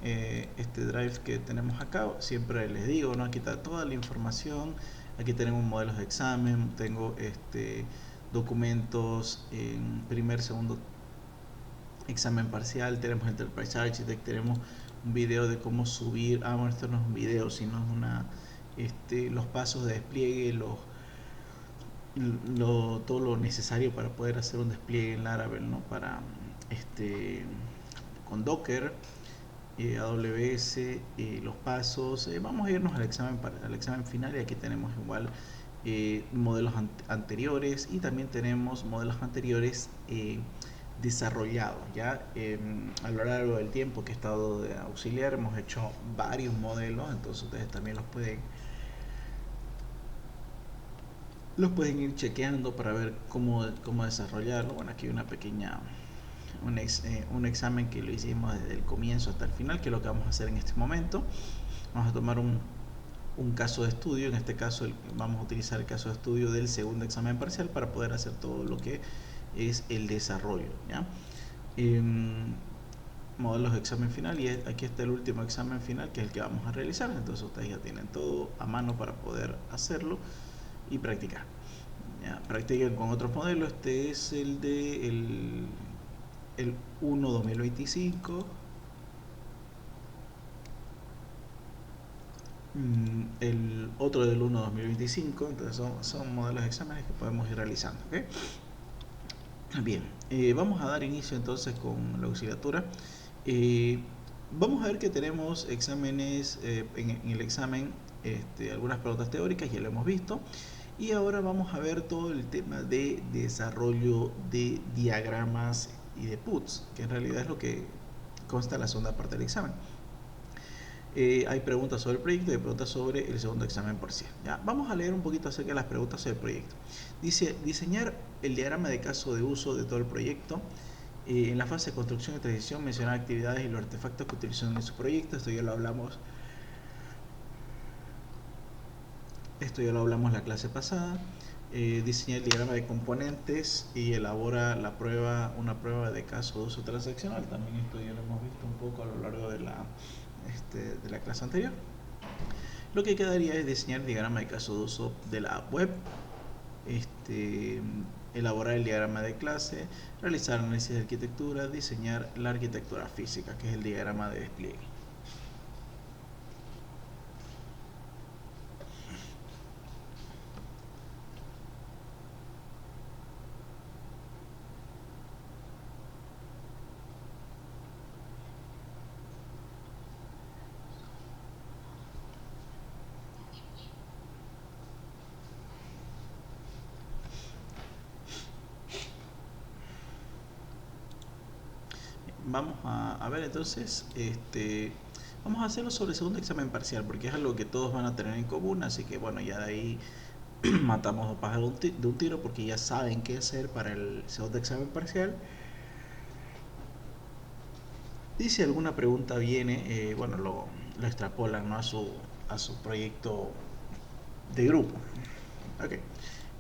este drive que tenemos acá, siempre les digo, ¿no? Aquí está toda la información. Aquí tenemos modelos de examen, tengo documentos en primer, segundo examen parcial, tenemos Enterprise Architect, tenemos un video de cómo subir, bueno, esto no es un video, sino es una, los pasos de despliegue, todo lo necesario para poder hacer un despliegue en Laravel, ¿no? Para con Docker, AWS, los pasos. Vamos a irnos al examen final, y aquí tenemos igual modelos anteriores, y también tenemos modelos anteriores desarrollados. Ya a lo largo del tiempo que he estado de auxiliar hemos hecho varios modelos, entonces ustedes también los pueden ir chequeando para ver cómo desarrollarlo. Bueno, aquí hay una pequeña un examen que lo hicimos desde el comienzo hasta el final, que es lo que vamos a hacer en este momento. Vamos a tomar un caso de estudio. En este caso vamos a utilizar el caso de estudio del segundo examen parcial para poder hacer todo lo que es el desarrollo, ¿ya? Modelos de examen final, y aquí está el último examen final, que es el que vamos a realizar. Entonces ustedes ya tienen todo a mano para poder hacerlo y practicar, ¿ya? Practiquen con otros modelos. Este es el de el 1 2025, el otro del 1 2025. Entonces son modelos de exámenes que podemos ir realizando, ¿okay? Bien, vamos a dar inicio entonces con la auxiliatura. Vamos a ver que tenemos exámenes, en el examen algunas preguntas teóricas, ya lo hemos visto, y ahora vamos a ver todo el tema de desarrollo de diagramas y de puts, que en realidad es lo que consta la segunda parte del examen. Hay preguntas sobre el proyecto y hay preguntas sobre el segundo examen parcial. ¿Ya? Vamos a leer un poquito acerca de las preguntas sobre el proyecto. Dice: diseñar el diagrama de caso de uso de todo el proyecto. En la fase de construcción y transición, mencionar actividades y los artefactos que utilizan en su proyecto. Esto ya lo hablamos la clase pasada. Diseñar el diagrama de componentes y elabora una prueba de caso de uso transaccional. También esto ya lo hemos visto un poco a lo largo de la clase anterior. Lo que quedaría es diseñar el diagrama de caso de uso de la app web, elaborar el diagrama de clase, realizar análisis de arquitectura, diseñar la arquitectura física, que es el diagrama de despliegue. Vamos a ver entonces, vamos a hacerlo sobre el segundo examen parcial, porque es algo que todos van a tener en común, así que bueno, ya de ahí matamos dos pájaros de un tiro, porque ya saben qué hacer para el segundo examen parcial. Y si alguna pregunta viene, bueno, lo extrapolan, ¿no? a su proyecto de grupo. Okay.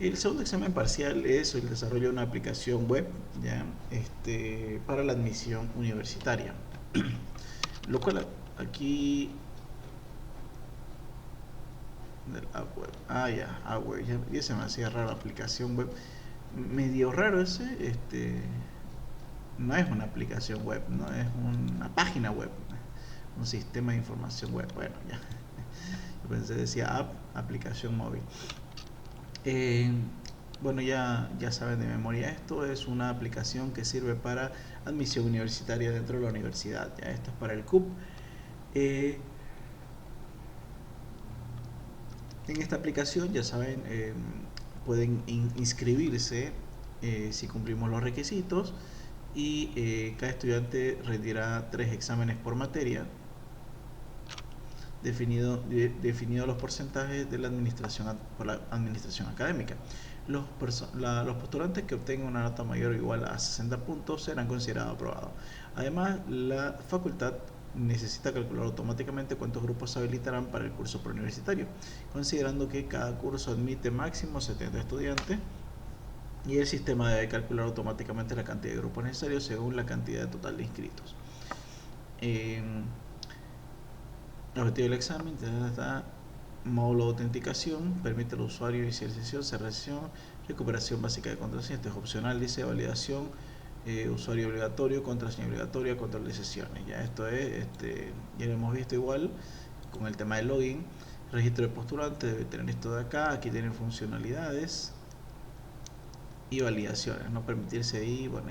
El segundo examen parcial es el desarrollo de una aplicación web, ¿ya? Para la admisión universitaria. Lo cual aquí del app web. Ya se me hacía raro, aplicación web. Medio raro ese, no es una aplicación web, no es una página web, un sistema de información web. Bueno, ya. Yo pensé, decía app, aplicación móvil. Bueno, ya saben de memoria, esto es una aplicación que sirve para admisión universitaria dentro de la universidad. Ya, esto es para el CUP. En esta aplicación, ya saben, pueden inscribirse si cumplimos los requisitos, y cada estudiante rendirá 3 exámenes por materia, definido los porcentajes de por la administración académica. Los postulantes que obtengan una nota mayor o igual a 60 puntos serán considerados aprobados. Además, la facultad necesita calcular automáticamente cuántos grupos se habilitarán para el curso preuniversitario, considerando que cada curso admite máximo 70 estudiantes, y el sistema debe calcular automáticamente la cantidad de grupos necesarios según la cantidad total de inscritos. Objetivo del examen, módulo de autenticación, permite al usuario iniciar sesión, cerrar sesión, recuperación básica de contraseña, esto es opcional, dice validación, usuario obligatorio, contraseña obligatoria, control de sesiones. Ya esto es, ya lo hemos visto igual con el tema del login, registro de postulante, debe tener esto de acá, aquí tienen funcionalidades y validaciones, no permitirse ahí, bueno,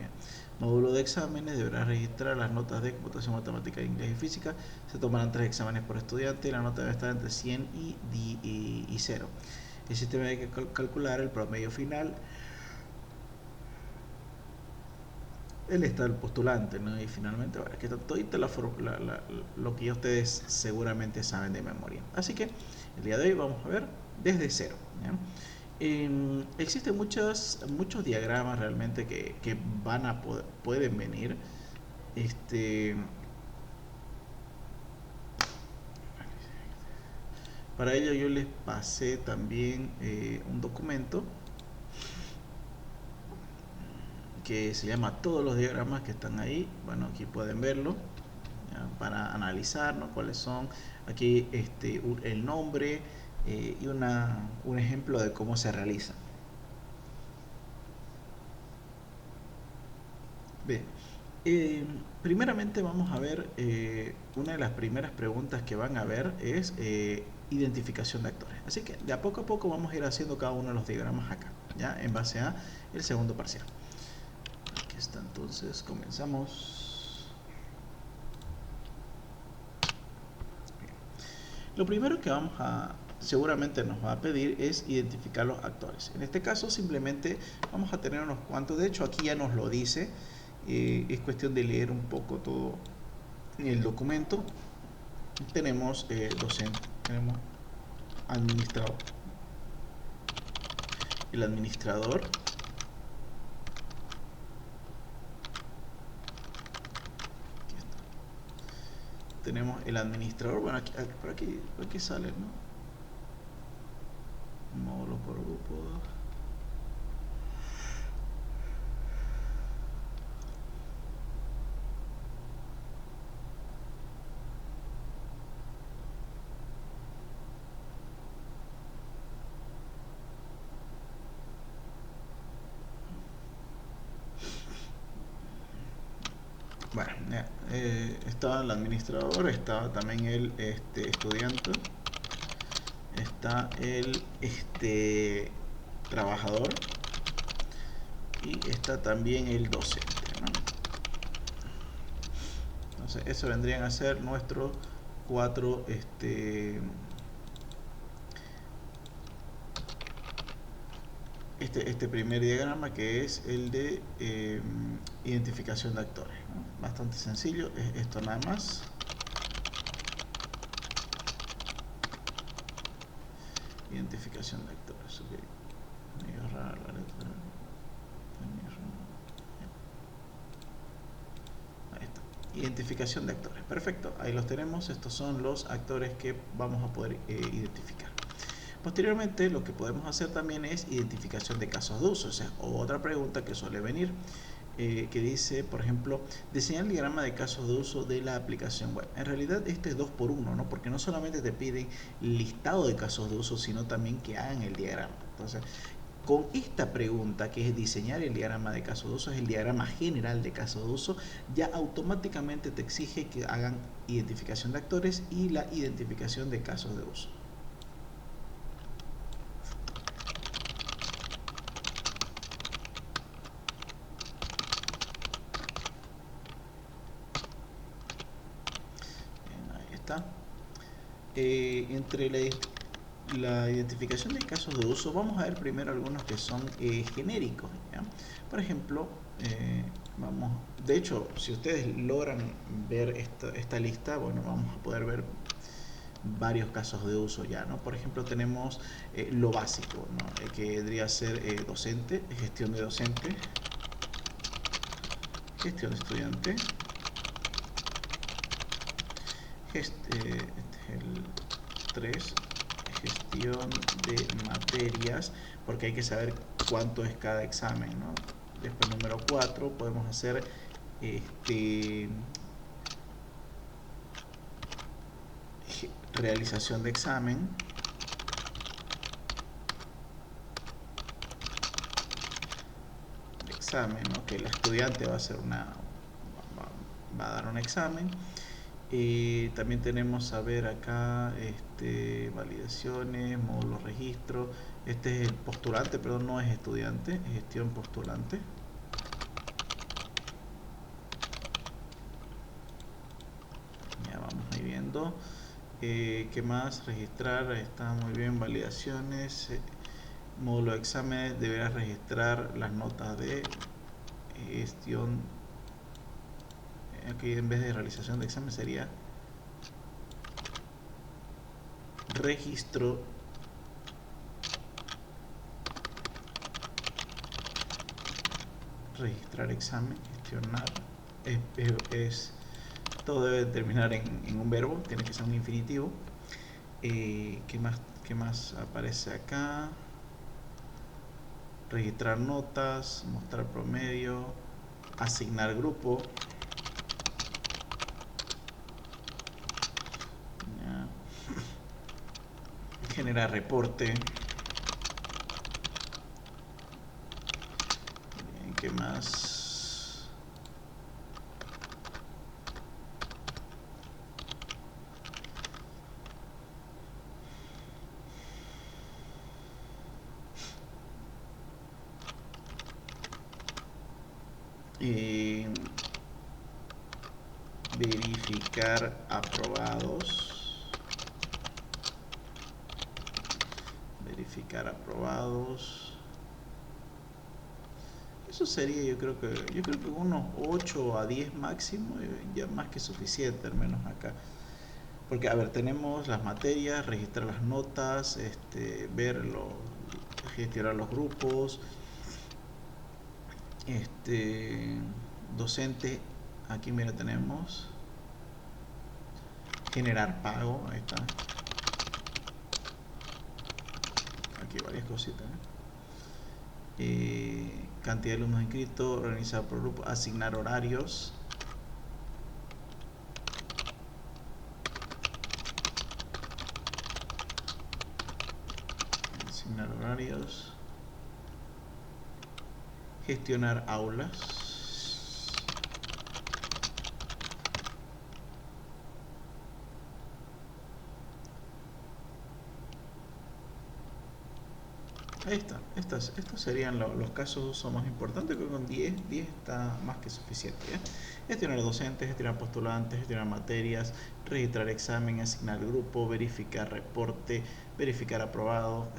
módulo de exámenes, deberá registrar las notas de computación matemática, inglés y física, se tomarán 3 exámenes por estudiante y la nota debe estar entre 100 y 0. El sistema hay que calcular el promedio final, el estado del postulante, ¿no? Y finalmente, bueno, aquí está todo lo que ya ustedes seguramente saben de memoria. Así que el día de hoy vamos a ver desde cero, ¿ya? Existen muchos diagramas realmente que pueden venir. Para ello yo les pasé también un documento que se llama todos los diagramas que están ahí. Bueno, aquí pueden verlo, ¿ya? Para analizar, ¿no? Cuáles son aquí el nombre y un ejemplo de cómo se realiza. Bien, primeramente vamos a ver, una de las primeras preguntas que van a ver es identificación de actores. Así que de a poco vamos a ir haciendo cada uno de los diagramas acá, ya en base a el segundo parcial. Aquí está, entonces comenzamos. Bien. Lo primero que seguramente nos va a pedir es identificar los actores. En este caso simplemente vamos a tener unos cuantos, de hecho aquí ya nos lo dice. Es cuestión de leer un poco todo el documento. Tenemos docente, tenemos administrador, el administrador, tenemos el administrador, bueno, por aquí sale, ¿no? Módulo por grupo. Bueno, está el administrador, está también el estudiante, está el trabajador y está también el docente, ¿no? Entonces eso vendrían a ser nuestros cuatro este primer diagrama, que es el de identificación de actores, ¿no? Bastante sencillo, es esto nada más. Identificación de actores. Okay. Medio rara la letra. Ahí está. Identificación de actores. Perfecto, ahí los tenemos. Estos son los actores que vamos a poder identificar. Posteriormente, lo que podemos hacer también es identificación de casos de uso. O sea, otra pregunta que suele venir, que dice, por ejemplo, diseñar el diagrama de casos de uso de la aplicación web. En realidad este es 2x1, ¿no? Porque no solamente te piden listado de casos de uso, sino también que hagan el diagrama. Entonces, con esta pregunta, que es diseñar el diagrama de casos de uso, es el diagrama general de casos de uso, ya automáticamente te exige que hagan identificación de actores y la identificación de casos de uso. Entre la identificación de casos de uso, vamos a ver primero algunos que son genéricos, ¿ya? Por ejemplo, de hecho, si ustedes logran ver esta lista, bueno, vamos a poder ver varios casos de uso ya, ¿no? Por ejemplo, tenemos lo básico, ¿no? Que vendría a ser docente, gestión de docente, gestión de estudiante, el 3, gestión de materias, porque hay que saber cuánto es cada examen, ¿no? Después, número 4, podemos hacer realización de examen. ¿No? Que el estudiante va a hacer va a dar un examen. También tenemos a ver acá validaciones, módulos, registro. Este es el postulante, perdón, no es estudiante, es gestión postulante. Ya vamos ahí viendo. ¿Qué más? Registrar, está muy bien, validaciones. Módulo de exámenes, deberás registrar las notas de gestión. Aquí en vez de realización de examen sería registro registrar examen, gestionar, todo debe terminar en un verbo, tiene que ser un infinitivo. ¿Qué más aparece acá? Registrar notas, mostrar promedio, asignar grupo, ya. Generar reporte. Bien, ¿qué más? Verificar aprobados. Verificar aprobados. Eso sería, yo creo que unos 8 a 10 máximo, ya más que suficiente, al menos acá. Porque, a ver, tenemos las materias, registrar las notas, gestionar los grupos, docente, aquí mira tenemos generar pago, ahí está, aquí varias cositas, cantidad de alumnos inscritos, organizado por grupo, asignar horarios, gestionar aulas. Ahí está, estos serían los casos de uso más importantes, creo que con 10 está más que suficiente, ¿ya? Gestionar docentes, gestionar postulantes, gestionar materias, registrar examen, asignar grupo, verificar reporte, verificar aprobado,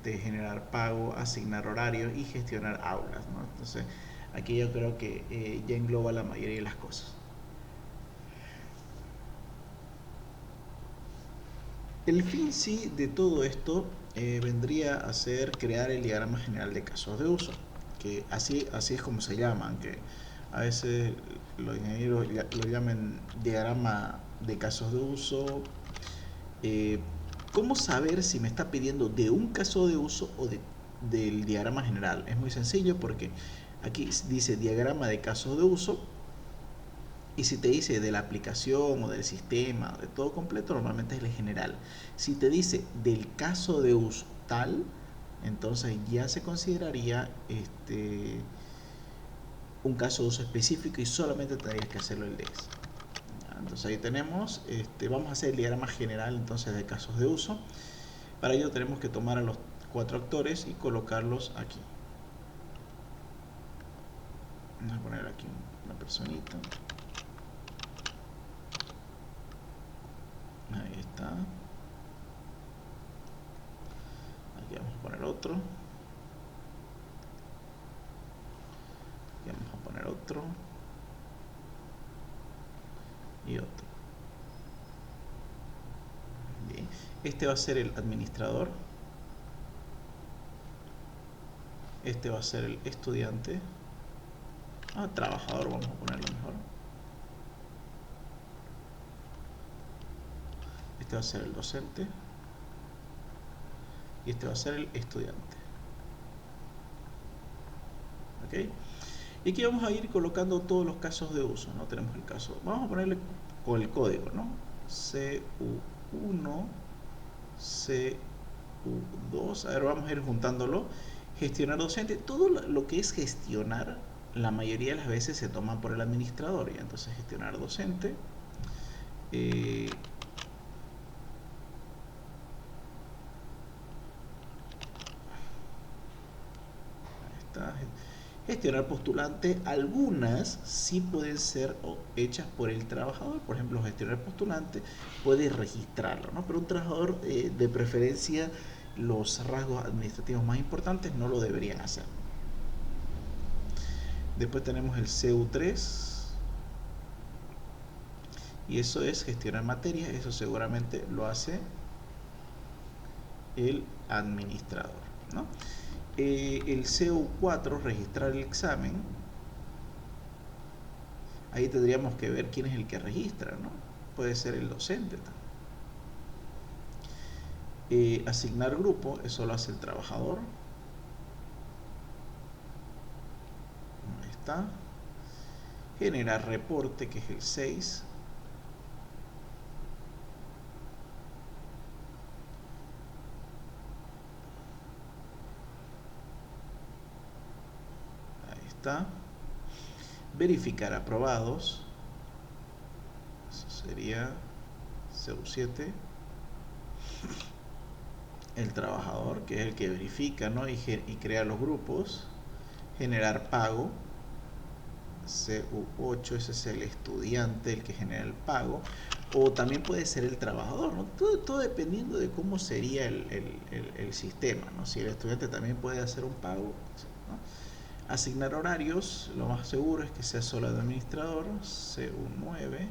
generar pago, asignar horarios y gestionar aulas, ¿no? Entonces, aquí yo creo que ya engloba la mayoría de las cosas. El fin sí de todo esto vendría a ser crear el diagrama general de casos de uso, que así es como se llaman, que a veces los ingenieros lo llaman diagrama de casos de uso. ¿Cómo saber si me está pidiendo de un caso de uso o del diagrama general? Es muy sencillo porque aquí dice diagrama de casos de uso. Y si te dice de la aplicación o del sistema, de todo completo, normalmente es el general. Si te dice del caso de uso tal, entonces ya se consideraría un caso de uso específico y solamente tendrías que hacerlo el DEX. Entonces ahí tenemos, vamos a hacer el diagrama general entonces de casos de uso. Para ello tenemos que tomar a los 4 actores y colocarlos aquí. Vamos a poner aquí una personita. Ahí está. Aquí vamos a poner otro. Aquí vamos a poner otro. Y otro. Bien. Este va a ser el administrador. Este va a ser el estudiante. Trabajador, vamos a ponerlo mejor. Este va a ser el docente. Y este va a ser el estudiante. ¿Ok? Y aquí vamos a ir colocando todos los casos de uso, ¿no? Tenemos el caso, vamos a ponerle con el código, ¿no? CU C1, C2. A ver, vamos a ir juntándolo. Gestionar docente. Todo lo que es gestionar, la mayoría de las veces se toma por el administrador. Y entonces gestionar docente. Ahí está. Gestionar postulante, algunas sí pueden ser hechas por el trabajador. Por ejemplo, gestionar postulante puede registrarlo, ¿no? Pero un trabajador, de preferencia, los rasgos administrativos más importantes no lo deberían hacer. Después tenemos el CU3, y eso es gestionar materias. Eso seguramente lo hace el administrador, ¿no? El CU4, registrar el examen. Ahí tendríamos que ver quién es el que registra, ¿no? Puede ser el docente. Asignar grupo, eso lo hace el trabajador. Ahí está. Generar reporte, que es el 6. Ahí está. Verificar aprobados, eso sería CU7. El trabajador, que es el que verifica, ¿no? y crea los grupos. Generar pago, CU8, ese es el estudiante, el que genera el pago. O también puede ser el trabajador, ¿no? Todo dependiendo de cómo sería el sistema, ¿no? Si el estudiante también puede hacer un pago, ¿no? Asignar horarios, lo más seguro es que sea solo el administrador, CU9.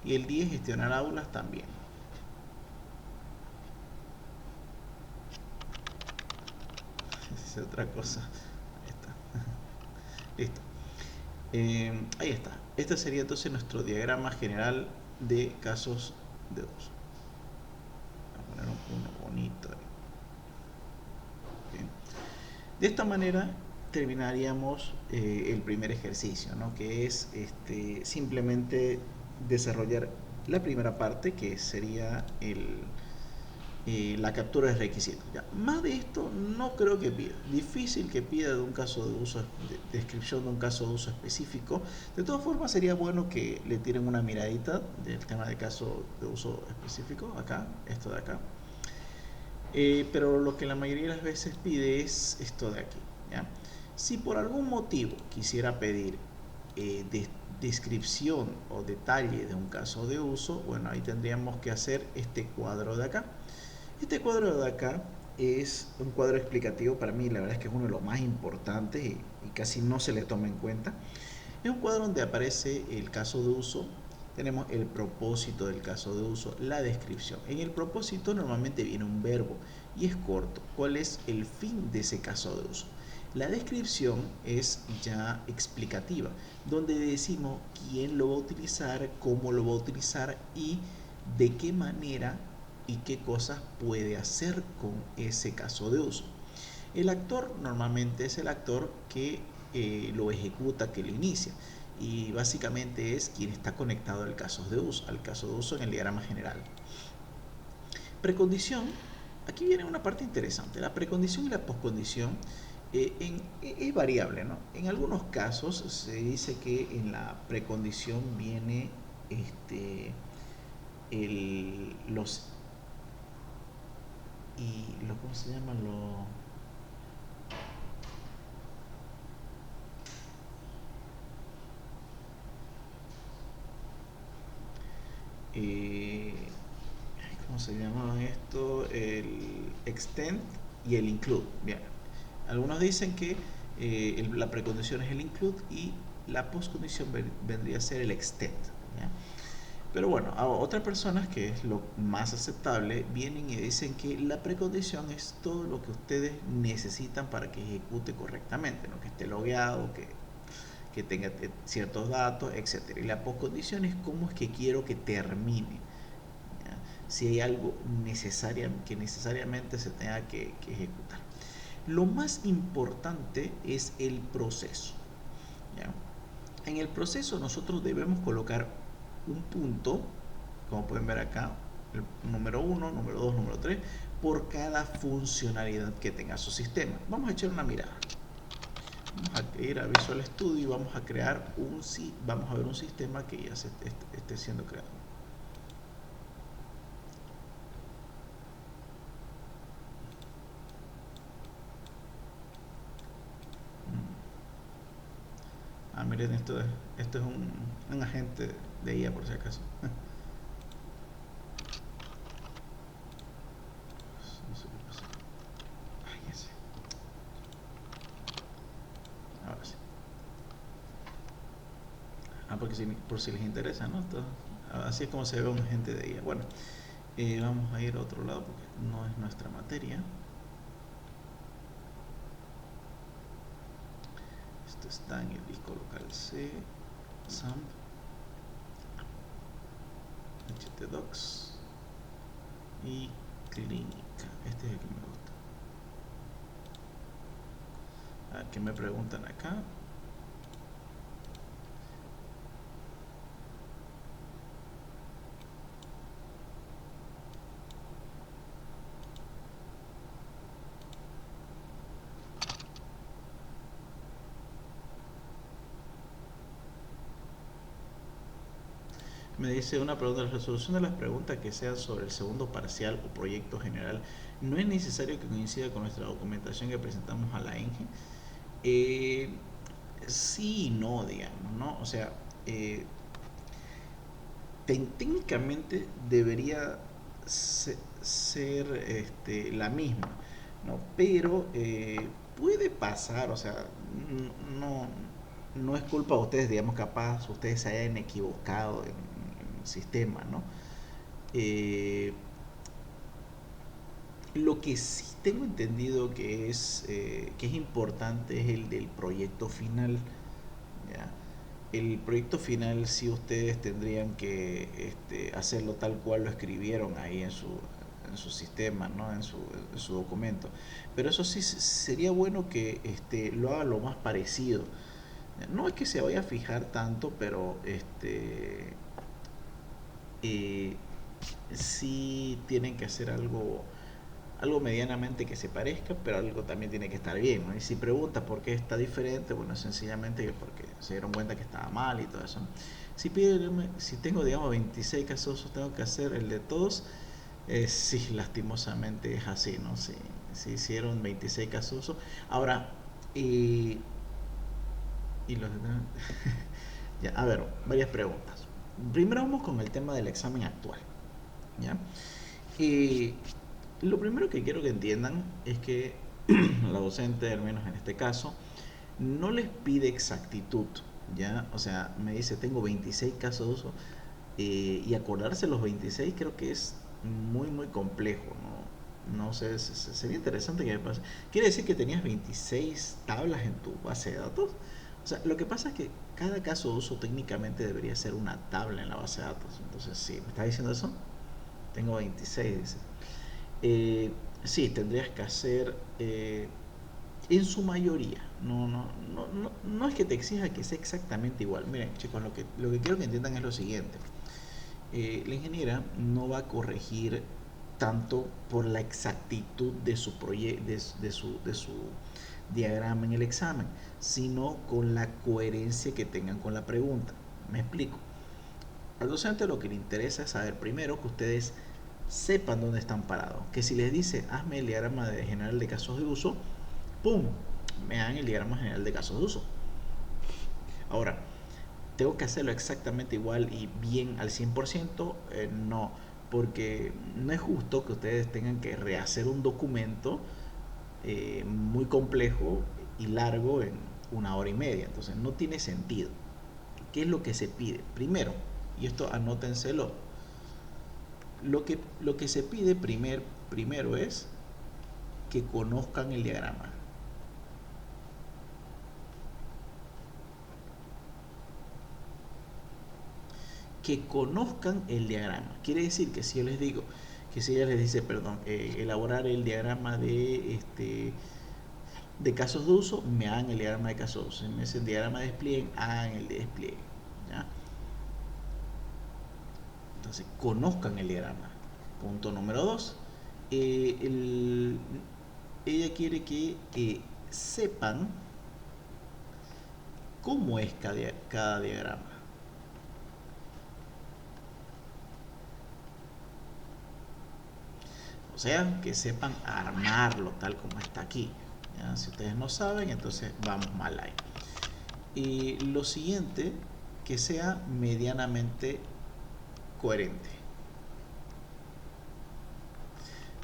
Y el 10, gestionar aulas también. Es otra cosa. Ahí está. Listo. Ahí está. Este sería entonces nuestro diagrama general de casos de uso. Voy a poner uno bonito ahí. Bien. De esta manera terminaríamos el primer ejercicio, ¿no? Que es simplemente desarrollar la primera parte, que sería la captura de requisitos. Ya. Más de esto no creo que pida. Difícil que pida de un caso de uso, descripción de un caso de uso específico. De todas formas, sería bueno que le tiren una miradita del tema de caso de uso específico, acá, esto de acá. Pero lo que la mayoría de las veces pide es esto de aquí, ¿ya? Si por algún motivo quisiera pedir descripción o detalle de un caso de uso, bueno, ahí tendríamos que hacer este cuadro de acá. Este cuadro de acá es un cuadro explicativo. Para mí la verdad es que es uno de los más importantes y casi no se le toma en cuenta. Es un cuadro donde aparece el caso de uso, tenemos el propósito del caso de uso, la descripción. En el propósito normalmente viene un verbo y es corto. ¿Cuál es el fin de ese caso de uso? La descripción es ya explicativa, donde decimos quién lo va a utilizar, cómo lo va a utilizar y de qué manera y qué cosas puede hacer con ese caso de uso. El actor normalmente es el actor que lo ejecuta, que lo inicia, y básicamente es quien está conectado al caso de uso en el diagrama general. Precondición, aquí viene una parte interesante. La precondición y la poscondición es variable, ¿no? En algunos casos se dice que en la precondición viene los ¿cómo se llaman? ¿Cómo se llama esto? El extend y el include. Bien. Algunos dicen que la precondición es el include y la postcondición vendría a ser el extend, ¿ya? Pero bueno, a otras personas, que es lo más aceptable, vienen y dicen que la precondición es todo lo que ustedes necesitan para que ejecute correctamente, ¿no? Que esté logueado, que tenga ciertos datos, etc. Y la postcondición es cómo es que quiero que termine, ¿ya? Si hay algo que necesariamente se tenga que ejecutar. Lo más importante es el proceso, ¿ya? En el proceso nosotros debemos colocar un punto, como pueden ver acá, el número 1, número 2, número 3, por cada funcionalidad que tenga su sistema. Vamos a echar una mirada. Vamos a ir a Visual Studio y vamos a crear vamos a ver un sistema que ya esté siendo creado. Miren, esto es un agente de IA por si acaso. No sé qué pasa. Ay, ese. Ahora sí. Porque por si les interesa, ¿no? Así es como se ve un agente de IA. Bueno, vamos a ir a otro lado porque no es nuestra materia. Esto está en el disco local C, SAMP, htdocs y clínica. Este es el que me gusta. ¿Qué me preguntan acá? Me dice una pregunta: la resolución de las preguntas que sean sobre el segundo parcial o proyecto general no es necesario que coincida con nuestra documentación que presentamos a la ENGE. Sí y no, digamos, ¿no? O sea, técnicamente debería ser la misma, ¿no? Pero puede pasar, o sea, no, no es culpa de ustedes, digamos, capaz ustedes se hayan equivocado en el sistema, ¿no? Lo que sí tengo entendido que es importante es el del proyecto final, ¿ya? El proyecto final sí ustedes tendrían que hacerlo tal cual lo escribieron ahí en su sistema, ¿no? En su documento. Pero eso sí sería bueno que lo haga lo más parecido. No es que se vaya a fijar tanto, pero eh, sí tienen que hacer algo medianamente que se parezca, pero algo también tiene que estar bien, ¿no? Y si preguntas por qué está diferente, bueno, sencillamente porque se dieron cuenta que estaba mal y todo eso. Si tengo, digamos, 26 casos, tengo que hacer el de todos. Sí, lastimosamente es así, ¿no? Si hicieron 26 casos. Ahora, y los ya, a ver, varias preguntas. Primero vamos con el tema del examen actual, ¿ya? Lo primero que quiero que entiendan es que la docente, al menos en este caso, no les pide exactitud, ¿ya? O sea, me dice, tengo 26 casos de uso, y acordarse los 26 creo que es muy, muy complejo, ¿no? No sé, sería interesante que me pase. ¿Quiere decir que tenías 26 tablas en tu base de datos? O sea, lo que pasa es que cada caso de uso técnicamente debería ser una tabla en la base de datos. Entonces, sí, ¿me estás diciendo eso? Tengo 26, dice. Sí, tendrías que hacer, en su mayoría. No es que te exija que sea exactamente igual. Miren, chicos, lo que quiero que entiendan es lo siguiente. La ingeniera no va a corregir tanto por la exactitud de su de su diagrama en el examen, sino con la coherencia que tengan con la pregunta. Me explico. Al docente lo que le interesa es saber primero que ustedes sepan dónde están parados. Que si les dice, hazme el diagrama general de casos de uso, ¡pum! Me dan el diagrama general de casos de uso. Ahora, ¿tengo que hacerlo exactamente igual y bien al 100%? No, porque no es justo que ustedes tengan que rehacer un documento muy complejo y largo en 1 hora y media. Entonces, no tiene sentido. ¿Qué es lo que se pide? Primero, y esto anótenselo, lo que se pide primero es que conozcan el diagrama. Que conozcan el diagrama. Quiere decir que si yo les digo, que si ella les dice, perdón, elaborar el diagrama de casos de uso, me hagan el diagrama de casos de uso. Si me dicen diagrama de despliegue, hagan el de despliegue, ¿ya? Entonces, conozcan el diagrama. Punto número 2. Ella quiere que sepan cómo es cada diagrama. O sea, que sepan armarlo tal como está aquí. ¿Ya? Si ustedes no saben, entonces vamos mal ahí. Y lo siguiente, que sea medianamente coherente.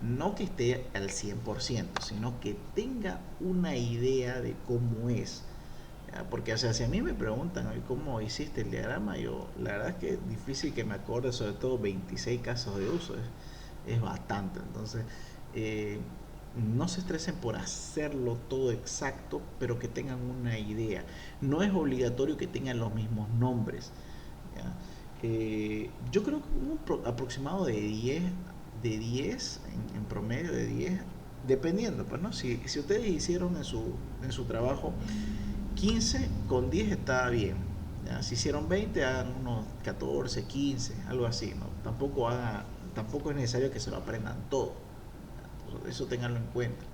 No que esté al 100%, sino que tenga una idea de cómo es. ¿Ya? Porque, o sea, si a mí me preguntan cómo hiciste el diagrama, yo, la verdad es que es difícil que me acuerde, sobre todo 26 casos de uso, es bastante. Entonces, eh, no se estresen por hacerlo todo exacto, pero que tengan una idea. No es obligatorio que tengan los mismos nombres. ¿Ya? Yo creo que un aproximado de 10 en promedio de 10 dependiendo, pues, ¿no? Si ustedes hicieron en su trabajo 15, con 10 está bien. ¿Ya? Si hicieron 20, hagan unos 14, 15, algo así, ¿no? Tampoco es necesario que se lo aprendan todo. Eso tenganlo en cuenta.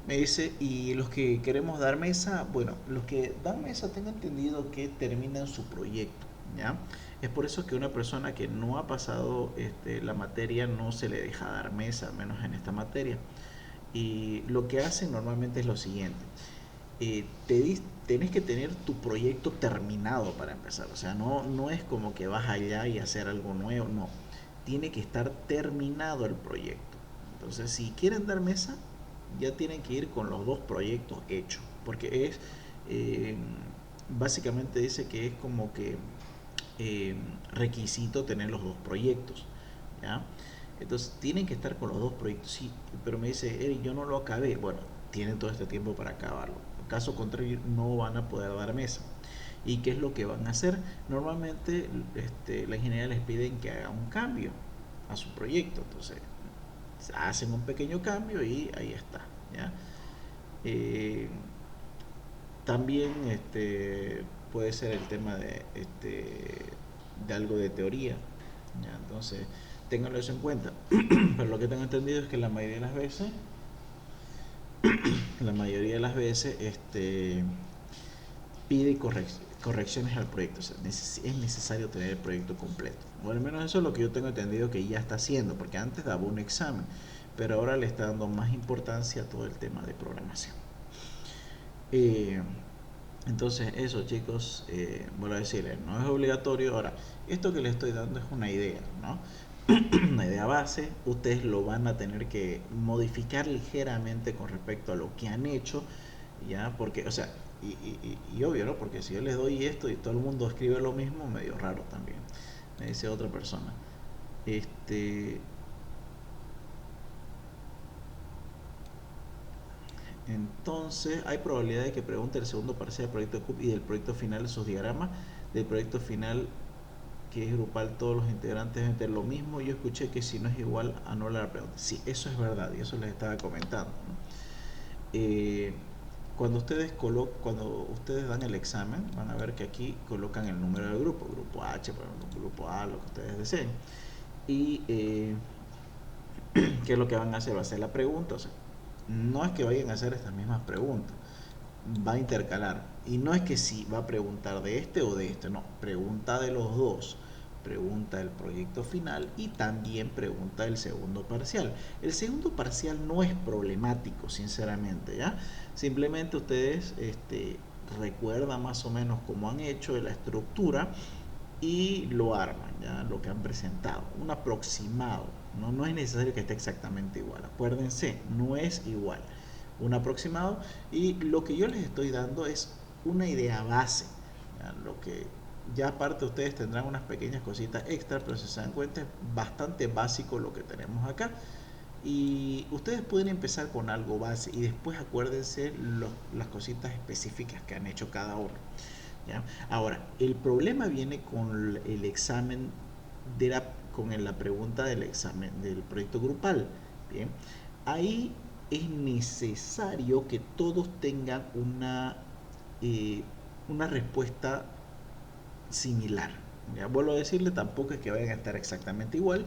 Me dice, y los que queremos dar mesa, bueno, los que dan mesa tengo entendido que terminan su proyecto, ¿ya? Es por eso que una persona que no ha pasado la materia no se le deja dar mesa, menos en esta materia. Y lo que hacen normalmente es lo siguiente. Tenés que tener tu proyecto terminado para empezar. O sea, no es como que vas allá y hacer algo nuevo, no. Tiene que estar terminado el proyecto. Entonces, si quieren dar mesa, ya tienen que ir con los dos proyectos hechos. Porque eh, básicamente dice que es como que eh, requisito tener los dos proyectos. ¿Ya? Entonces tienen que estar con los dos proyectos. Sí, pero me dice, Eric, yo no lo acabé. Bueno, tienen todo este tiempo para acabarlo. Caso contrario, no van a poder dar mesa. ¿Y qué es lo que van a hacer? Normalmente la ingeniería les piden que haga un cambio a su proyecto. Entonces, hacen un pequeño cambio y ahí está. ¿Ya? Eh, También puede ser el tema de algo de teoría. ¿Ya? Entonces, ténganlo eso en cuenta. Pero lo que tengo entendido es que la mayoría de las veces pide correcciones al proyecto. O sea, es necesario tener el proyecto completo. O al menos eso es lo que yo tengo entendido que ya está haciendo, porque antes daba un examen, pero ahora le está dando más importancia a todo el tema de programación. Eh, entonces, eso, chicos, vuelvo a decirles, no es obligatorio. Ahora, esto que les estoy dando es una idea, ¿no? Una idea base. Ustedes lo van a tener que modificar ligeramente con respecto a lo que han hecho, ¿ya? Porque, o sea, y obvio, ¿no? Porque si yo les doy esto y todo el mundo escribe lo mismo, medio raro también, me dice otra persona. Este, Entonces, hay probabilidad de que pregunte el segundo parcial del proyecto CUP y del proyecto final sus diagramas. Del proyecto final, que es grupal, todos los integrantes deben tener lo mismo. Yo escuché que si no es igual, anula la pregunta. Sí, eso es verdad y eso les estaba comentando, ¿no? Eh, cuando ustedes dan el examen, van a ver que aquí colocan el número del grupo H, por ejemplo, grupo A, lo que ustedes deseen. Y ¿qué es lo que van a hacer? Va a hacer la pregunta. O sea, no es que vayan a hacer estas mismas preguntas, va a intercalar. Y no es que si va a preguntar de este o de este, no, pregunta de los dos. Pregunta del proyecto final y también pregunta del segundo parcial. El segundo parcial no es problemático, sinceramente, ¿ya? Simplemente ustedes recuerdan más o menos cómo han hecho la estructura y lo arman, ¿ya? Lo que han presentado, un aproximado. No es necesario que esté exactamente igual, acuérdense, no es igual, un aproximado. Y lo que yo les estoy dando es una idea base, ¿ya? Lo que ya aparte ustedes tendrán unas pequeñas cositas extra, pero si se dan cuenta es bastante básico lo que tenemos acá. Y ustedes pueden empezar con algo base y después acuérdense las cositas específicas que han hecho cada uno. ¿Ya? Ahora, el problema viene con el examen con la pregunta del examen del proyecto grupal. Bien, ahí es necesario que todos tengan eh, una respuesta similar. ¿Ya? Vuelvo a decirle, tampoco es que vayan a estar exactamente igual.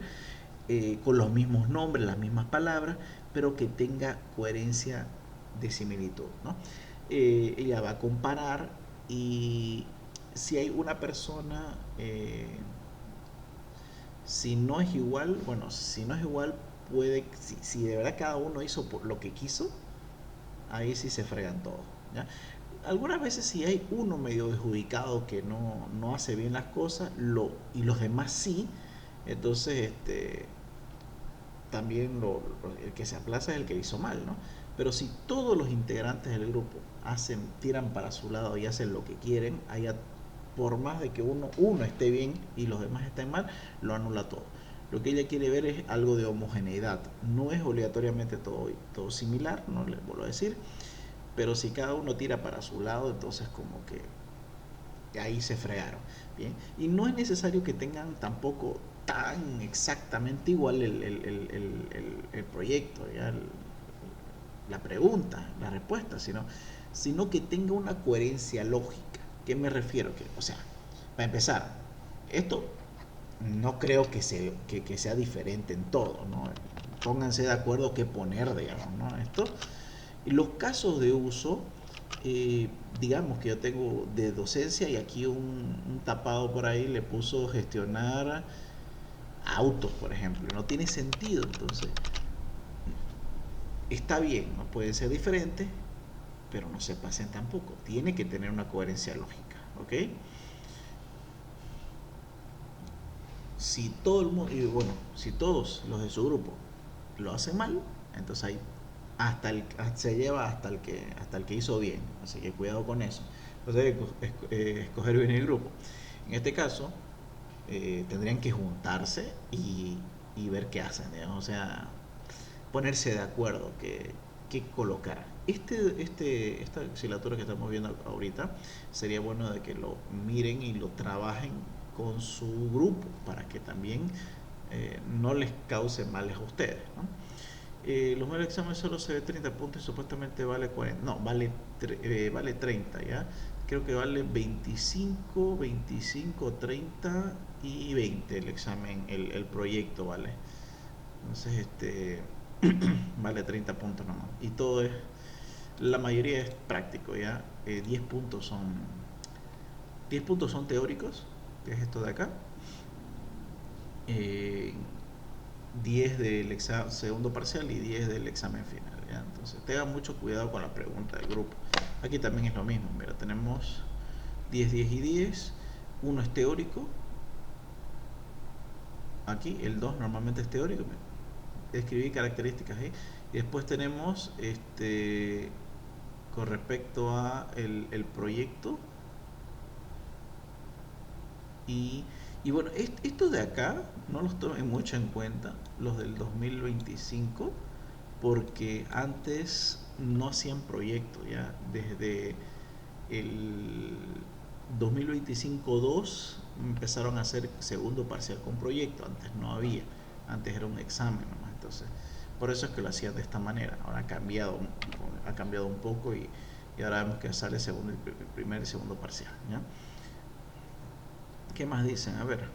con los mismos nombres, las mismas palabras, pero que tenga coherencia de similitud, ¿no? Ella va a comparar y si hay una persona, si no es igual, bueno, si no es igual, puede, si de verdad cada uno hizo por lo que quiso, ahí sí se fregan todos, ¿ya? Algunas veces si hay uno medio desubicado que no hace bien las cosas y los demás sí, entonces también el que se aplaza es el que hizo mal, ¿no? Pero si todos los integrantes del grupo tiran para su lado y hacen lo que quieren, por más de que uno esté bien y los demás estén mal, lo anula todo. Lo que ella quiere ver es algo de homogeneidad. No es obligatoriamente todo similar, no les vuelvo a decir, pero si cada uno tira para su lado, entonces como que ahí se fregaron. Bien, y no es necesario que tengan tampoco tan exactamente igual el proyecto, ¿ya? La pregunta, la respuesta, sino que tenga una coherencia lógica. ¿Qué me refiero? O sea, para empezar, esto no creo que sea diferente en todo, ¿no? Pónganse de acuerdo qué poner, digamos, ¿no? Y los casos de uso, digamos que yo tengo de docencia y aquí un tapado por ahí le puso gestionar autos, por ejemplo. No tiene sentido, entonces está bien, no pueden ser diferentes, pero no se pasen tampoco. Tiene que tener una coherencia lógica, ¿ok? Si todo el mundo, y bueno, si todos los de su grupo lo hacen mal, entonces ahí se lleva hasta el que hizo bien, así que cuidado con eso. Entonces escoger bien el grupo. En este caso, tendrían que juntarse y ver qué hacen, digamos, o sea, ponerse de acuerdo qué colocar. Esta axilatura que estamos viendo ahorita sería bueno de que lo miren y lo trabajen con su grupo para que también no les cause males a ustedes, ¿no? Los modelos de examen solo se ve 30 puntos y supuestamente vale 40. No, vale 30, ¿ya? Creo que vale 25, 30 y 20 el examen, el proyecto, ¿vale? Entonces, vale 30 puntos nomás. Y la mayoría es práctico, ¿ya? 10 puntos son teóricos, que es esto de acá. 10 del segundo parcial y 10 del examen final, ¿ya? Entonces tengan mucho cuidado con la pregunta del grupo. Aquí también es lo mismo, mira, tenemos 10, 10 y 10. Uno es teórico. Aquí el 2 normalmente es teórico. Escribí características ahí. Y después tenemos con respecto a el proyecto. Y bueno, estos de acá no los tomen mucho en cuenta, los del 2025, porque antes no hacían proyectos, ya desde el 2025-2 empezaron a hacer segundo parcial con proyecto, antes no había, antes era un examen nomás, entonces por eso es que lo hacían de esta manera. Ahora ha cambiado un poco y ahora vemos que sale segundo, el primer y segundo parcial, ¿ya? ¿Qué más dicen? A ver.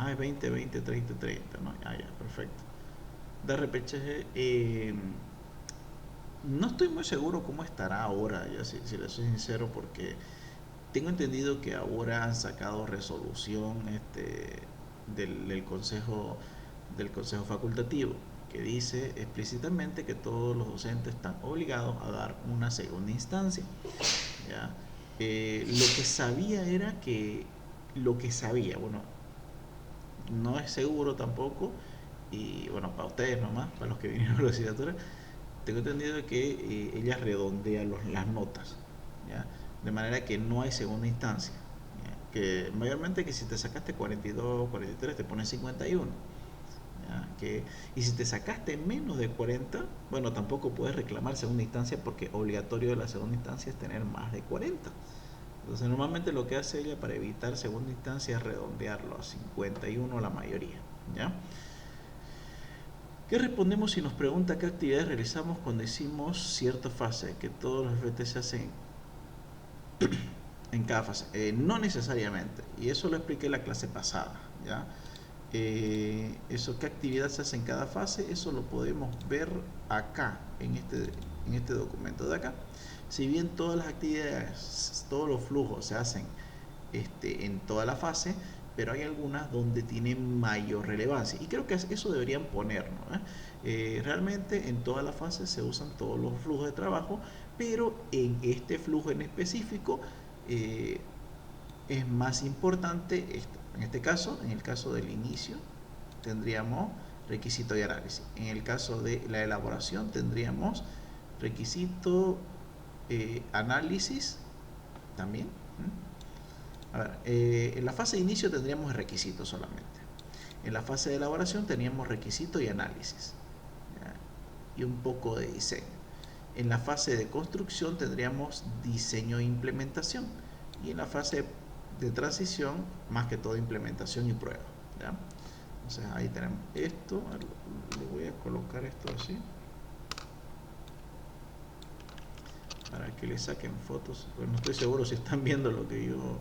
Es 20, 20, 30, 30, ¿no? Ya, perfecto. De repechaje, no estoy muy seguro cómo estará ahora, ya si les soy sincero, porque tengo entendido que ahora han sacado resolución del consejo facultativo que dice explícitamente que todos los docentes están obligados a dar una segunda instancia, ¿ya? Lo que sabía era que bueno, no es seguro tampoco, y bueno, para ustedes nomás, para los que vinieron a la asignatura, tengo entendido que ella redondea las notas, ¿ya? De manera que no hay segunda instancia, ¿ya? Que mayormente que si te sacaste 42, 43 te ponen 51, ¿ya? Y si te sacaste menos de 40, bueno, tampoco puedes reclamar segunda instancia porque obligatorio de la segunda instancia es tener más de 40. Entonces normalmente lo que hace ella para evitar segunda instancia es redondearlo a 51 la mayoría, ¿ya? ¿Qué respondemos si nos pregunta qué actividades realizamos cuando hicimos cierta fase? Que todos los FT se hacen en cada fase. No necesariamente, y eso lo expliqué en la clase pasada, ¿ya? eso, qué actividad se hace en cada fase, eso lo podemos ver acá en este documento de acá. Si bien todas las actividades, todos los flujos se hacen en toda la fase, pero hay algunas donde tienen mayor relevancia y creo que eso deberían ponerlo, realmente en toda la fase se usan todos los flujos de trabajo, pero en este flujo en específico es más importante esto. En este caso, en el caso del inicio, tendríamos requisito y análisis. En el caso de la elaboración, tendríamos requisito, análisis también. A ver, en la fase de inicio tendríamos requisitos solamente. En la fase de elaboración teníamos requisito y análisis, ¿ya? Y un poco de diseño. En la fase de construcción tendríamos diseño e implementación. Y en la fase de transición, más que todo implementación y prueba, ¿ya? Entonces ahí tenemos esto. Le voy a colocar esto así para que le saquen fotos, pero no estoy seguro si están viendo lo que yo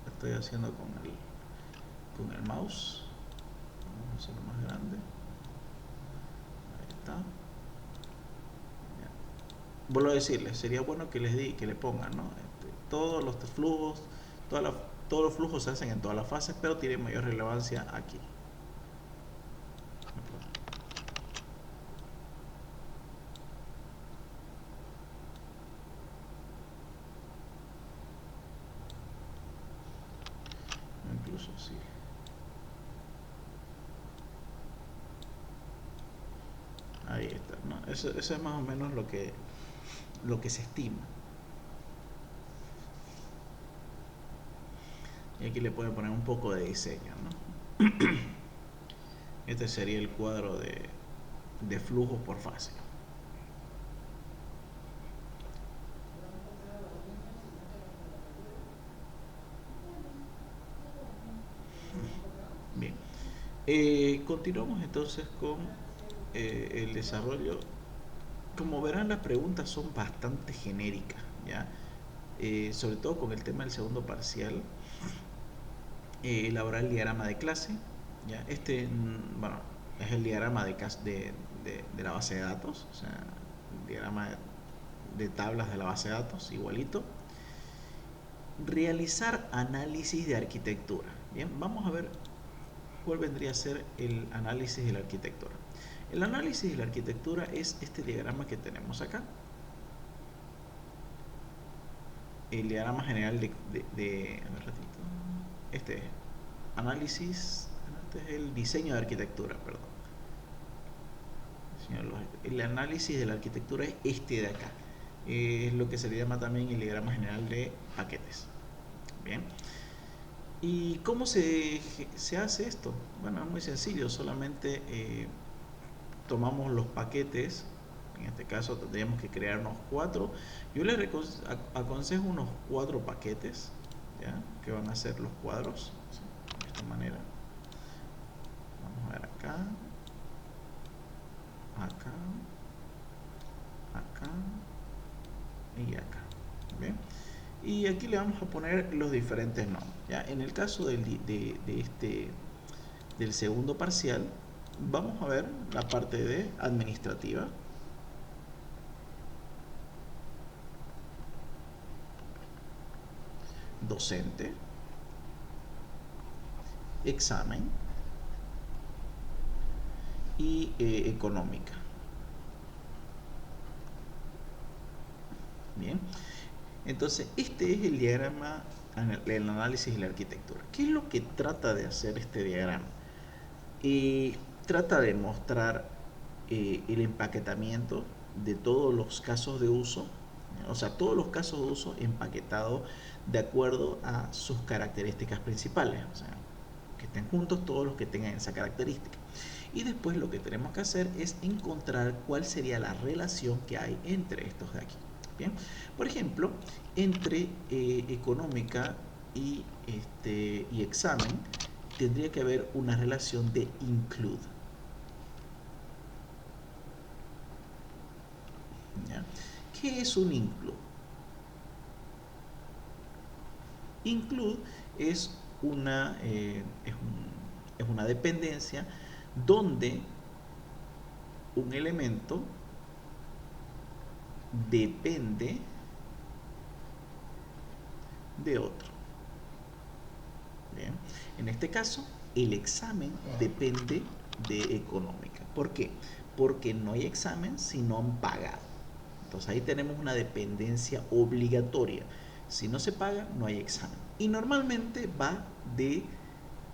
estoy haciendo con el mouse. Vamos a hacerlo más grande. Ahí está. Vuelvo a decirles, sería bueno que que le pongan, ¿no? Todos los flujos, todos los flujos se hacen en todas las fases, pero tienen mayor relevancia aquí. Incluso sí. Ahí está, ¿no? Eso es más o menos lo que se estima. Y aquí le pueden poner un poco de diseño, ¿no? Este sería el cuadro de flujos por fase. Bien. Continuamos entonces con el desarrollo. Como verán, las preguntas son bastante genéricas, ¿ya? Sobre todo con el tema del segundo parcial. Elaborar el diagrama de clase, ¿ya? Bueno, es el diagrama de la base de datos, o sea, el diagrama de tablas de la base de datos, igualito. Realizar análisis de arquitectura. Bien, vamos a ver cuál vendría a ser el análisis de la arquitectura. El análisis de la arquitectura es este diagrama que tenemos acá. El diagrama general este análisis, este es el diseño de arquitectura, perdón. El análisis de la arquitectura es este de acá. Es lo que se le llama también el diagrama general de paquetes. Bien. ¿Y cómo se hace esto? Bueno, es muy sencillo, solamente tomamos los paquetes. En este caso tendríamos que crear unos 4. Yo les aconsejo unos 4 paquetes, ¿ya? Que van a ser los cuadros, ¿sí? De esta manera. Vamos a ver acá, acá, acá y acá. ¿Bien? Y aquí le vamos a poner los diferentes nombres, ¿ya? En el caso del segundo parcial, vamos a ver la parte de administrativa. Docente, examen y económica. Bien, entonces este es el diagrama, el análisis de la arquitectura. ¿Qué es lo que trata de hacer este diagrama? Trata de mostrar el empaquetamiento de todos los casos de uso, o sea, todos los casos de uso empaquetados de acuerdo a sus características principales, o sea, que estén juntos todos los que tengan esa característica. Y después lo que tenemos que hacer es encontrar cuál sería la relación que hay entre estos de aquí. Bien, por ejemplo, entre económica y examen tendría que haber una relación de include. ¿Ya? ¿Qué es un include? Include es es una dependencia donde un elemento depende de otro. Bien. En este caso, el examen depende de económica. ¿Por qué? Porque no hay examen si no han pagado. Entonces ahí tenemos una dependencia obligatoria. Si no se paga, no hay examen. Y normalmente va de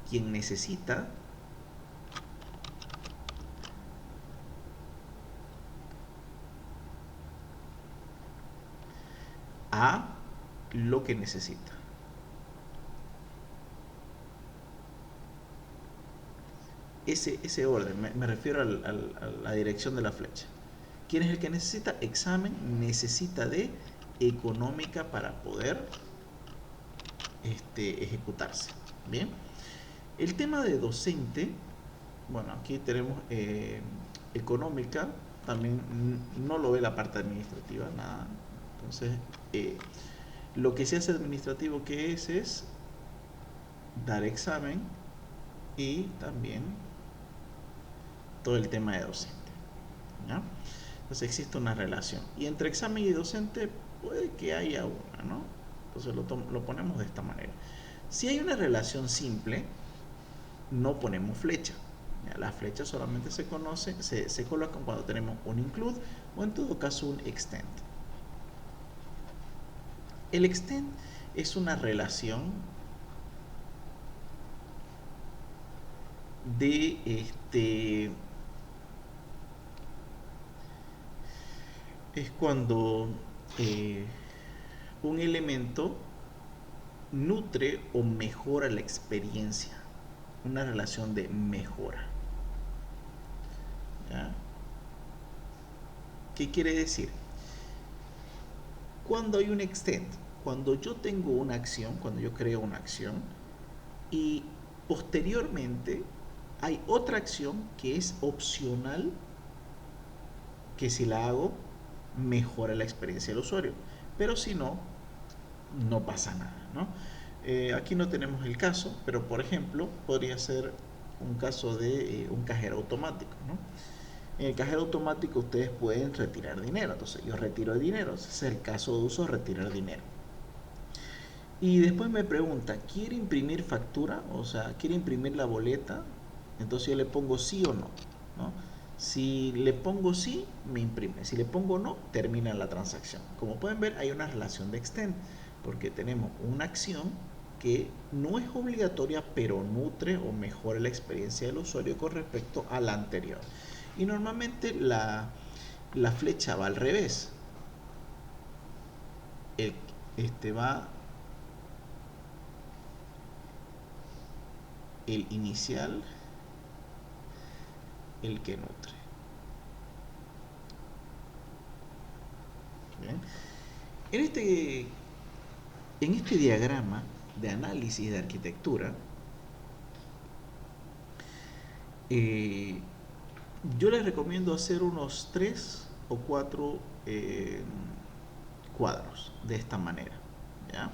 quien necesita a lo que necesita. Ese orden, me refiero a la dirección de la flecha. ¿Quién es el que necesita? Examen necesita de económica para poder ejecutarse. Bien. El tema de docente, bueno, aquí tenemos económica, también no lo ve la parte administrativa, nada. Entonces, lo que se hace administrativo que es dar examen y también todo el tema de docente, ¿ya? Entonces existe una relación. Y entre examen y docente puede que haya una, ¿no? Entonces lo ponemos de esta manera. Si hay una relación simple, no ponemos flecha. ¿Ya? Las flechas solamente se colocan cuando tenemos un include o en todo caso un extend. El extend es una relación de es cuando un elemento nutre o mejora la experiencia, una relación de mejora. ¿Ya? ¿Qué quiere decir? Cuando hay un extend, cuando yo tengo una acción, cuando yo creo una acción y posteriormente hay otra acción que es opcional, que si la hago mejora la experiencia del usuario, pero si no, no pasa nada, ¿no? Aquí no tenemos el caso, pero por ejemplo podría ser un caso de un cajero automático, ¿no? En el cajero automático ustedes pueden retirar dinero, entonces yo retiro el dinero, ese es el caso de uso, retirar dinero. Y después me pregunta, ¿quiere imprimir factura? O sea, ¿quiere imprimir la boleta? Entonces yo le pongo sí o no, ¿no? Si le pongo sí, me imprime. Si le pongo no, termina la transacción. Como pueden ver, hay una relación de extend, porque tenemos una acción que no es obligatoria, pero nutre o mejora la experiencia del usuario con respecto a la anterior. Y normalmente la flecha va al revés. Va el inicial, el que nutre. Bien. En este diagrama de análisis de arquitectura, yo les recomiendo hacer unos 3 o 4 cuadros de esta manera, ¿ya?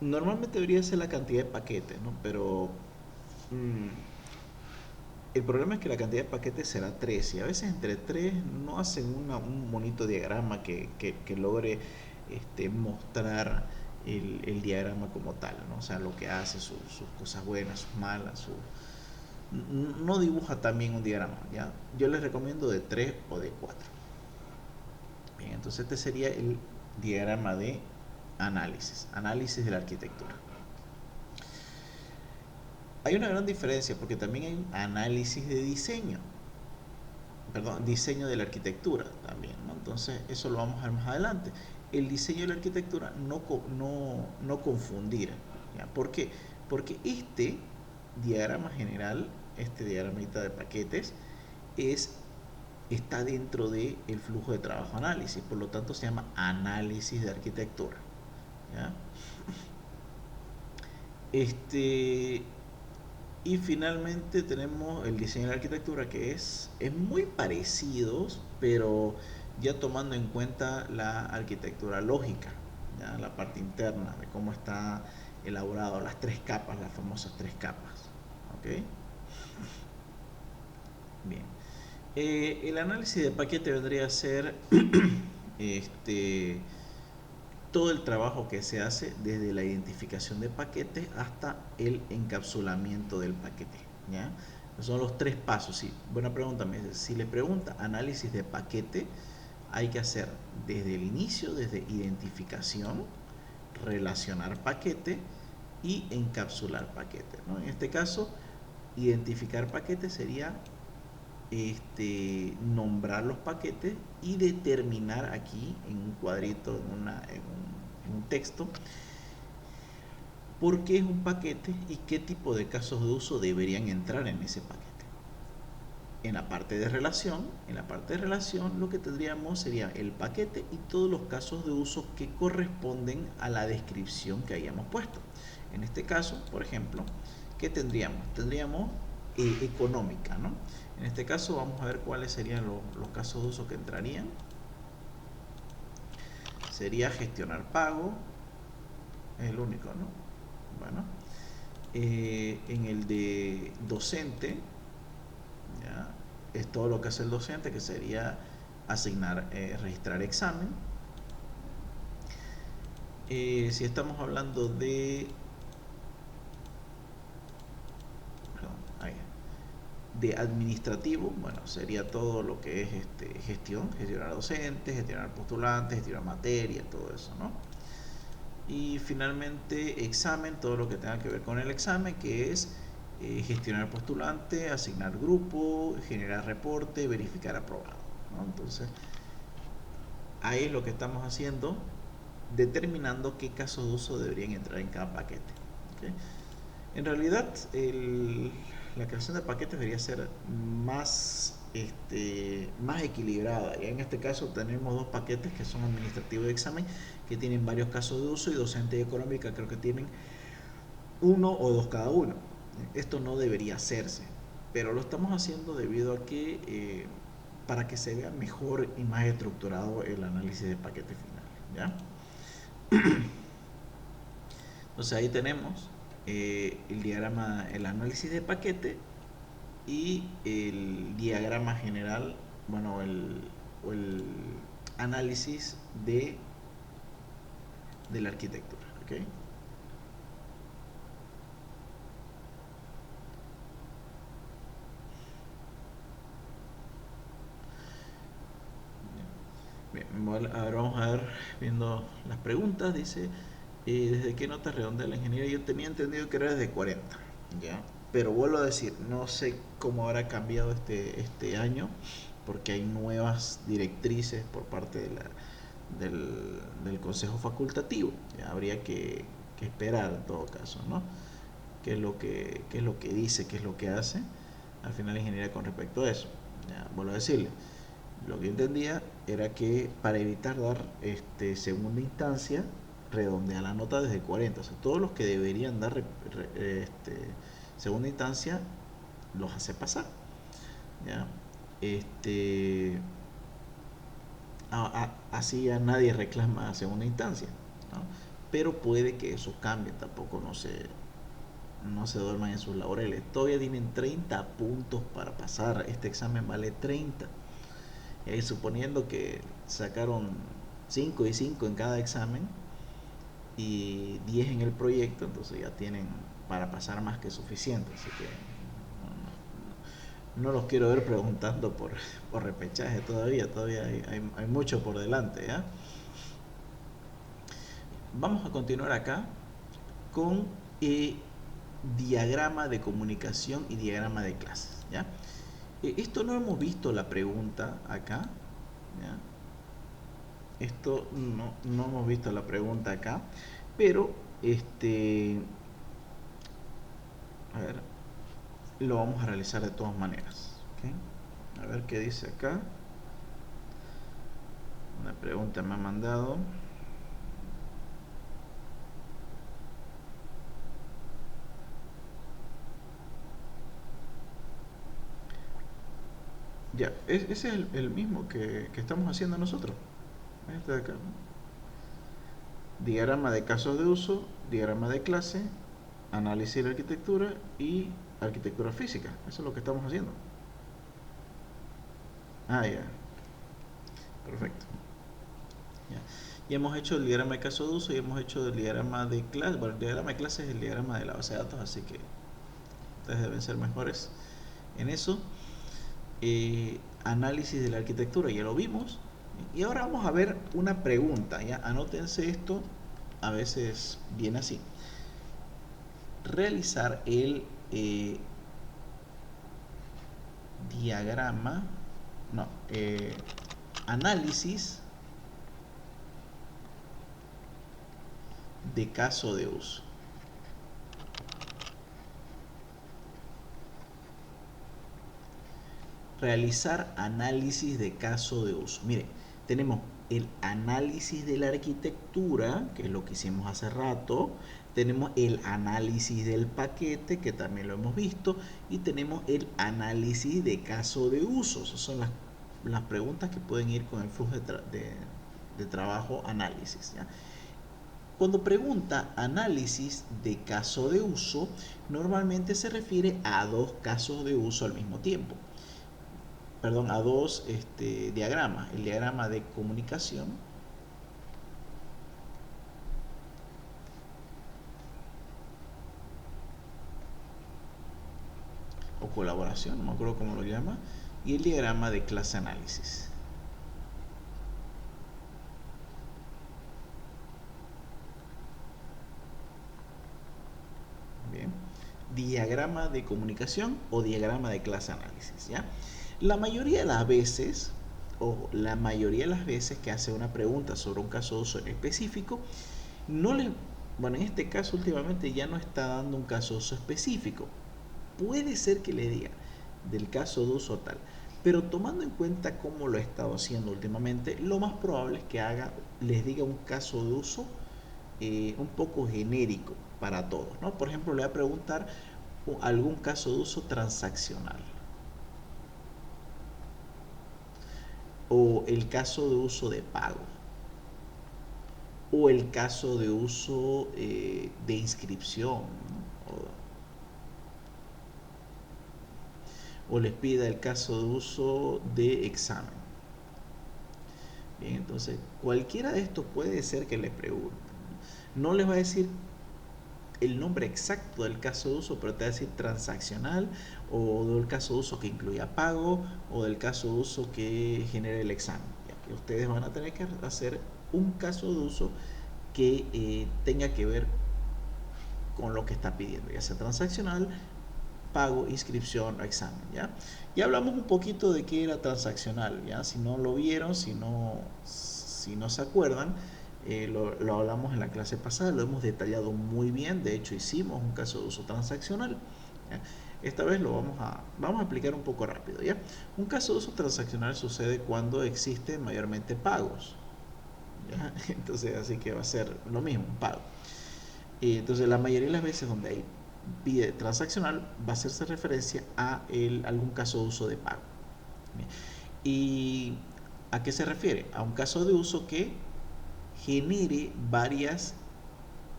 Normalmente debería ser la cantidad de paquetes, ¿no? Pero el problema es que la cantidad de paquetes será 3 y a veces entre 3 no hacen un bonito diagrama que logre mostrar el diagrama como tal, ¿no? O sea, lo que hace, sus cosas buenas, sus malas, no dibuja también un diagrama, ¿ya? Yo les recomiendo de 3 o de 4. Bien, entonces este sería el diagrama de análisis de la arquitectura. Hay una gran diferencia porque también hay un análisis de diseño, perdón, diseño de la arquitectura también, ¿no? Entonces eso lo vamos a ver más adelante. El diseño de la arquitectura no confundir, ¿ya? ¿Por qué? Porque este diagrama general, este diagramita de paquetes, está dentro del flujo de trabajo análisis, por lo tanto se llama análisis de arquitectura, ¿ya? Y finalmente tenemos el diseño de la arquitectura, que es muy parecido, pero ya tomando en cuenta la arquitectura lógica, ¿ya? La parte interna de cómo está elaborado las tres capas, las famosas tres capas. ¿Ok? Bien. El análisis de paquete vendría a ser este, todo el trabajo que se hace desde la identificación de paquetes hasta el encapsulamiento del paquete. ¿Ya? Son los tres pasos. Sí, buena pregunta. Si le pregunta análisis de paquete, hay que hacer desde el inicio, desde identificación, relacionar paquete y encapsular paquete, ¿no? En este caso, identificar paquetes sería nombrar los paquetes y determinar aquí en un cuadrito, en un texto, por qué es un paquete y qué tipo de casos de uso deberían entrar en ese paquete. En la parte de relación, lo que tendríamos sería el paquete y todos los casos de uso que corresponden a la descripción que hayamos puesto. En este caso, por ejemplo, ¿qué tendríamos? Tendríamos económica, ¿no? En este caso vamos a ver cuáles serían los casos de uso que entrarían. Sería gestionar pago, es el único, ¿no? Bueno, en el de docente, ¿ya? Es todo lo que hace el docente, que sería asignar, registrar examen. Si estamos hablando de, perdón, de administrativo, bueno, sería todo lo que es gestionar docentes, gestionar postulantes, gestionar materia, todo eso, ¿no? Y finalmente examen, todo lo que tenga que ver con el examen, que es gestionar postulante, asignar grupo, generar reporte, verificar aprobado, ¿no? Entonces, ahí es lo que estamos haciendo, determinando qué casos de uso deberían entrar en cada paquete. ¿Okay? En realidad, la creación de paquetes debería ser más equilibrada. Y en este caso tenemos dos paquetes que son administrativo y examen, que tienen varios casos de uso, y docente y económica creo que tienen uno o dos cada uno. Esto no debería hacerse, pero lo estamos haciendo debido a que para que se vea mejor y más estructurado el análisis de paquete final, ¿ya? Entonces ahí tenemos el diagrama, el análisis de paquete y el diagrama general, bueno, o el análisis de la arquitectura, ¿ok? Bien, ahora vamos a ver, viendo las preguntas, dice, ¿desde qué nota redondea la ingeniería? Yo tenía entendido que era desde 40, ¿ya? Pero vuelvo a decir, no sé cómo habrá cambiado este año, porque hay nuevas directrices por parte del Consejo Facultativo. Ya habría que esperar en todo caso, ¿no? Qué es lo que dice, qué es lo que hace al final la ingeniería con respecto a eso. Ya, vuelvo a decirle, lo que yo entendía era que para evitar dar segunda instancia, redondea la nota desde 40. O sea, todos los que deberían dar segunda instancia los hace pasar. ¿Ya? Así ya nadie reclama segunda instancia, ¿no? Pero puede que eso cambie, tampoco no se duerman en sus laureles. Todavía tienen 30 puntos para pasar, este examen vale 30. Y ahí suponiendo que sacaron 5 y 5 en cada examen y 10 en el proyecto, entonces ya tienen para pasar más que suficiente. Así que no los quiero ver preguntando por repechaje todavía hay mucho por delante, ¿ya? Vamos a continuar acá con diagrama de comunicación y diagrama de clases, ¿ya? Esto no hemos visto la pregunta acá, ¿ya? Esto no hemos visto la pregunta acá, pero a ver, lo vamos a realizar de todas maneras, ¿okay? A ver qué dice acá. Una pregunta me ha mandado. Ya, ese es el mismo que estamos haciendo nosotros. Este de acá, ¿no? diagrama de casos de uso, diagrama de clase, análisis de arquitectura y arquitectura física. Eso es lo que estamos haciendo. Ah, ya. Perfecto. Ya. Y hemos hecho el diagrama de caso de uso y hemos hecho el diagrama de clase. Bueno, el diagrama de clase es el diagrama de la base de datos, así que ustedes deben ser mejores en eso. Análisis de la arquitectura, ya lo vimos. Y ahora vamos a ver una pregunta, ¿ya? Anótense esto, a veces viene así. Realizar el diagrama, no, análisis de caso de uso. Realizar análisis de caso de uso. Mire, tenemos el análisis de la arquitectura, que es lo que hicimos hace rato. Tenemos el análisis del paquete, que también lo hemos visto. Y tenemos el análisis de caso de uso. Esas son las preguntas que pueden ir con el flujo de trabajo análisis, ¿ya? Cuando pregunta análisis de caso de uso, normalmente se refiere a dos casos de uso al mismo tiempo. Perdón, a dos diagramas. El diagrama de comunicación o colaboración, no me acuerdo cómo lo llama, y el diagrama de clase análisis. Bien. Diagrama de comunicación o diagrama de clase análisis, ¿ya? La mayoría de las veces, o la mayoría de las veces que hace una pregunta sobre un caso de uso en específico, bueno, en este caso últimamente ya no está dando un caso de uso específico. Puede ser que le diga del caso de uso tal, pero tomando en cuenta cómo lo he estado haciendo últimamente, lo más probable es que les diga un caso de uso un poco genérico para todos, ¿no? Por ejemplo, le voy a preguntar algún caso de uso transaccional o el caso de uso de pago o el caso de uso de inscripción, ¿no? O les pida el caso de uso de examen. Bien, entonces cualquiera de estos puede ser que les pregunten. No les va a decir el nombre exacto del caso de uso, pero te va a decir transaccional, o del caso de uso que incluya pago, o del caso de uso que genere el examen. Ya que ustedes van a tener que hacer un caso de uso que tenga que ver con lo que está pidiendo, ya sea transaccional, pago, inscripción o examen, ¿ya? Ya hablamos un poquito de qué era transaccional, ¿ya? Si no lo vieron, si no se acuerdan, lo hablamos en la clase pasada, lo hemos detallado muy bien, de hecho hicimos un caso de uso transaccional, ¿ya? Esta vez lo vamos a aplicar un poco rápido, ¿ya? Un caso de uso transaccional sucede cuando existen mayormente pagos, ¿ya? Entonces, así que va a ser lo mismo, un pago. Entonces, la mayoría de las veces donde hay pide transaccional va a hacerse referencia a algún caso de uso de pago. Bien. ¿Y a qué se refiere? A un caso de uso que genere varias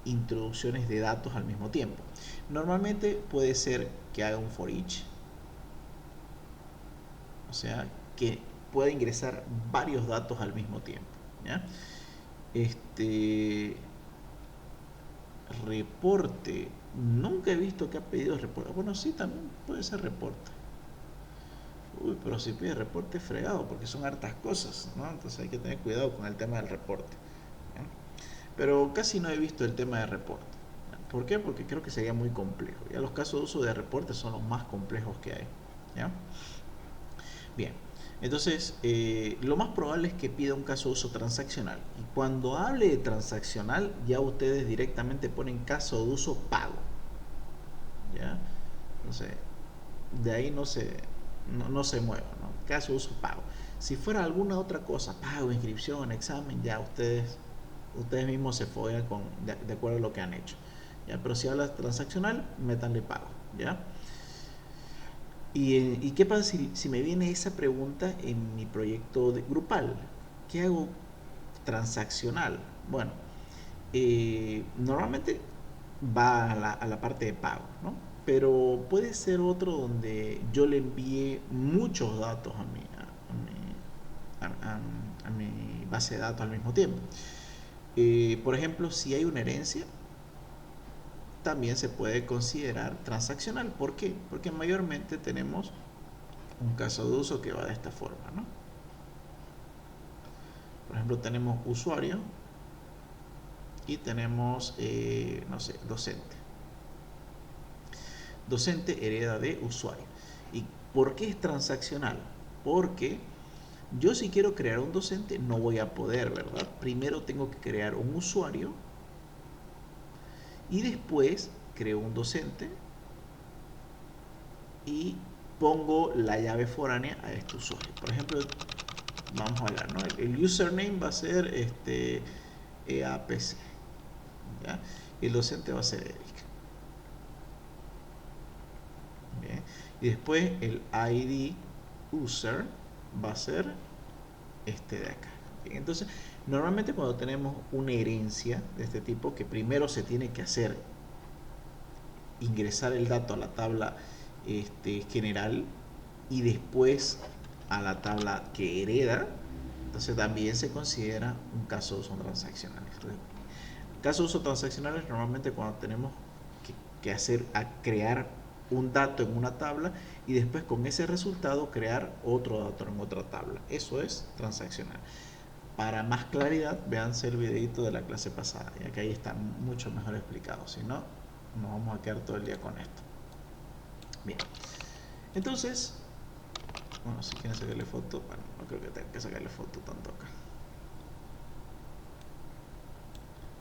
introducciones de datos al mismo tiempo. Normalmente puede ser que haga un for each, o sea, que pueda ingresar varios datos al mismo tiempo, ¿ya? Reporte, nunca he visto que ha pedido reporte. Bueno, sí, también puede ser reporte. Uy, pero si pide reporte fregado, porque son hartas cosas, ¿no? Entonces hay que tener cuidado con el tema del reporte, ¿ya? Pero casi no he visto el tema de reporte. ¿Por qué? Porque creo que sería muy complejo. Ya los casos de uso de reporte son los más complejos que hay, ¿ya? Bien, entonces lo más probable es que pida un caso de uso transaccional. Y cuando hable de transaccional, ya ustedes directamente ponen caso de uso pago, ¿ya? Entonces, de ahí no se mueva, ¿no? Caso de uso pago. Si fuera alguna otra cosa, pago, inscripción, examen, ya ustedes mismos se follan de acuerdo a lo que han hecho, ¿ya? Pero si hablas transaccional, métanle pago, ¿ya? ¿Y qué pasa si me viene esa pregunta en mi proyecto grupal? ¿Qué hago transaccional? Bueno, normalmente va a la parte de pago, ¿no? Pero puede ser otro donde yo le envíe muchos datos a mi base de datos al mismo tiempo. Por ejemplo, si hay una herencia, también se puede considerar transaccional. ¿Por qué? Porque mayormente tenemos un caso de uso que va de esta forma, ¿no? Por ejemplo, tenemos usuario y tenemos, no sé, docente. Docente hereda de usuario. ¿Y por qué es transaccional? Porque yo, si quiero crear un docente, no voy a poder, ¿verdad? Primero tengo que crear un usuario y después creo un docente y pongo la llave foránea a este usuario. Por ejemplo, vamos a hablar, ¿no? El username va a ser EAPC, ¿ya? El docente va a ser Eric. ¿Bien? Y después el ID user va a ser este de acá. ¿Bien? Entonces, normalmente cuando tenemos una herencia de este tipo, que primero se tiene que hacer ingresar el dato a la tabla general y después a la tabla que hereda, entonces también se considera un caso de uso transaccional. Casos de uso transaccionales normalmente cuando tenemos que hacer a crear un dato en una tabla y después con ese resultado crear otro dato en otra tabla. Eso es transaccional. Para más claridad, véanse el videito de la clase pasada, ya que ahí está mucho mejor explicado. Si no, nos vamos a quedar todo el día con esto. Bien. Entonces, bueno, si quieren sacarle foto, bueno, no creo que tenga que sacarle foto tanto acá.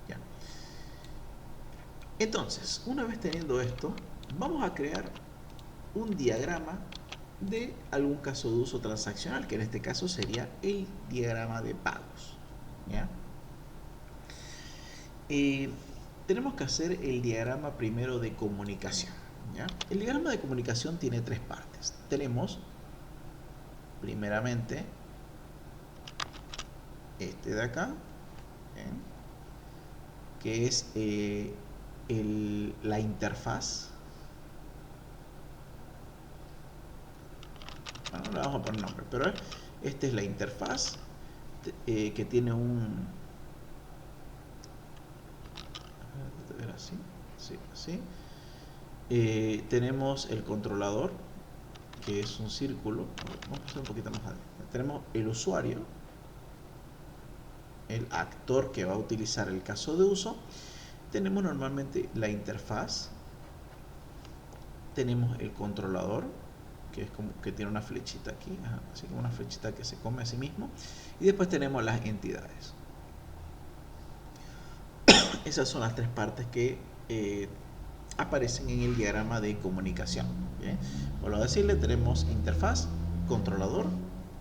Ya. Entonces, una vez teniendo esto, vamos a crear un diagrama de algún caso de uso transaccional, que en este caso sería el diagrama de pagos. ¿Ya? Tenemos que hacer el diagrama primero de comunicación. ¿Ya? El diagrama de comunicación tiene tres partes. Tenemos, primeramente, este de acá, ¿bien? Que es la interfaz. Bueno, no le vamos a poner nombre, pero esta es la interfaz que tiene un... así, sí, así. Tenemos el controlador, que es un círculo. Vamos a hacer un poquito más adelante. Tenemos el usuario, el actor que va a utilizar el caso de uso. Tenemos normalmente la interfaz. Tenemos el controlador, que es como que tiene una flechita aquí, así como una flechita que se come a sí mismo. Y después tenemos las entidades. Esas son las tres partes que aparecen en el diagrama de comunicación. ¿Bien? Vuelvo a decirle, tenemos interfaz, controlador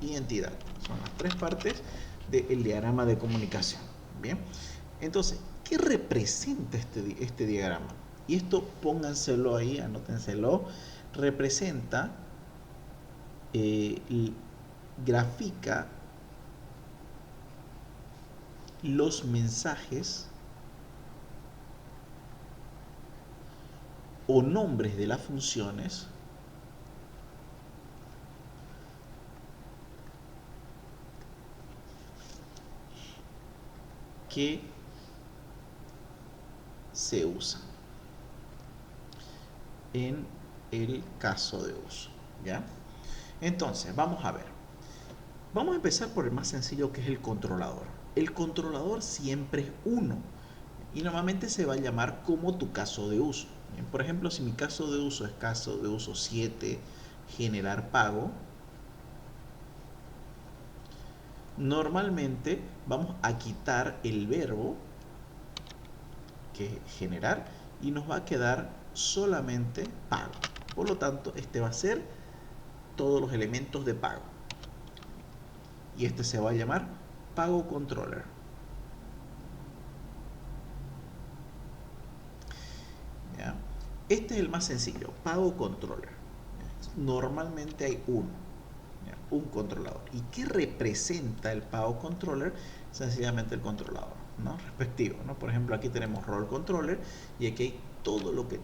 y entidad. Son las tres partes del diagrama de comunicación. Bien, entonces, ¿qué representa este diagrama? Y esto pónganselo ahí, anótenselo. Representa, grafica los mensajes o nombres de las funciones que se usan en el caso de uso. ¿Ya? Entonces, vamos a ver. Vamos a empezar por el más sencillo, que es el controlador. El controlador siempre es 1 y normalmente se va a llamar como tu caso de uso. Bien, por ejemplo, si mi caso de uso es caso de uso 7, generar pago, normalmente vamos a quitar el verbo, que es generar, y nos va a quedar solamente pago. Por lo tanto, este va a ser todos los elementos de pago. Y este se va a llamar pago controller. ¿Ya? Este es el más sencillo, pago controller. Normalmente hay uno, ¿ya? Un controlador. ¿Y qué representa el pago controller? Sencillamente el controlador. ¿no? Respectivo, ¿no? Por ejemplo, aquí tenemos role controller y aquí hay todo lo que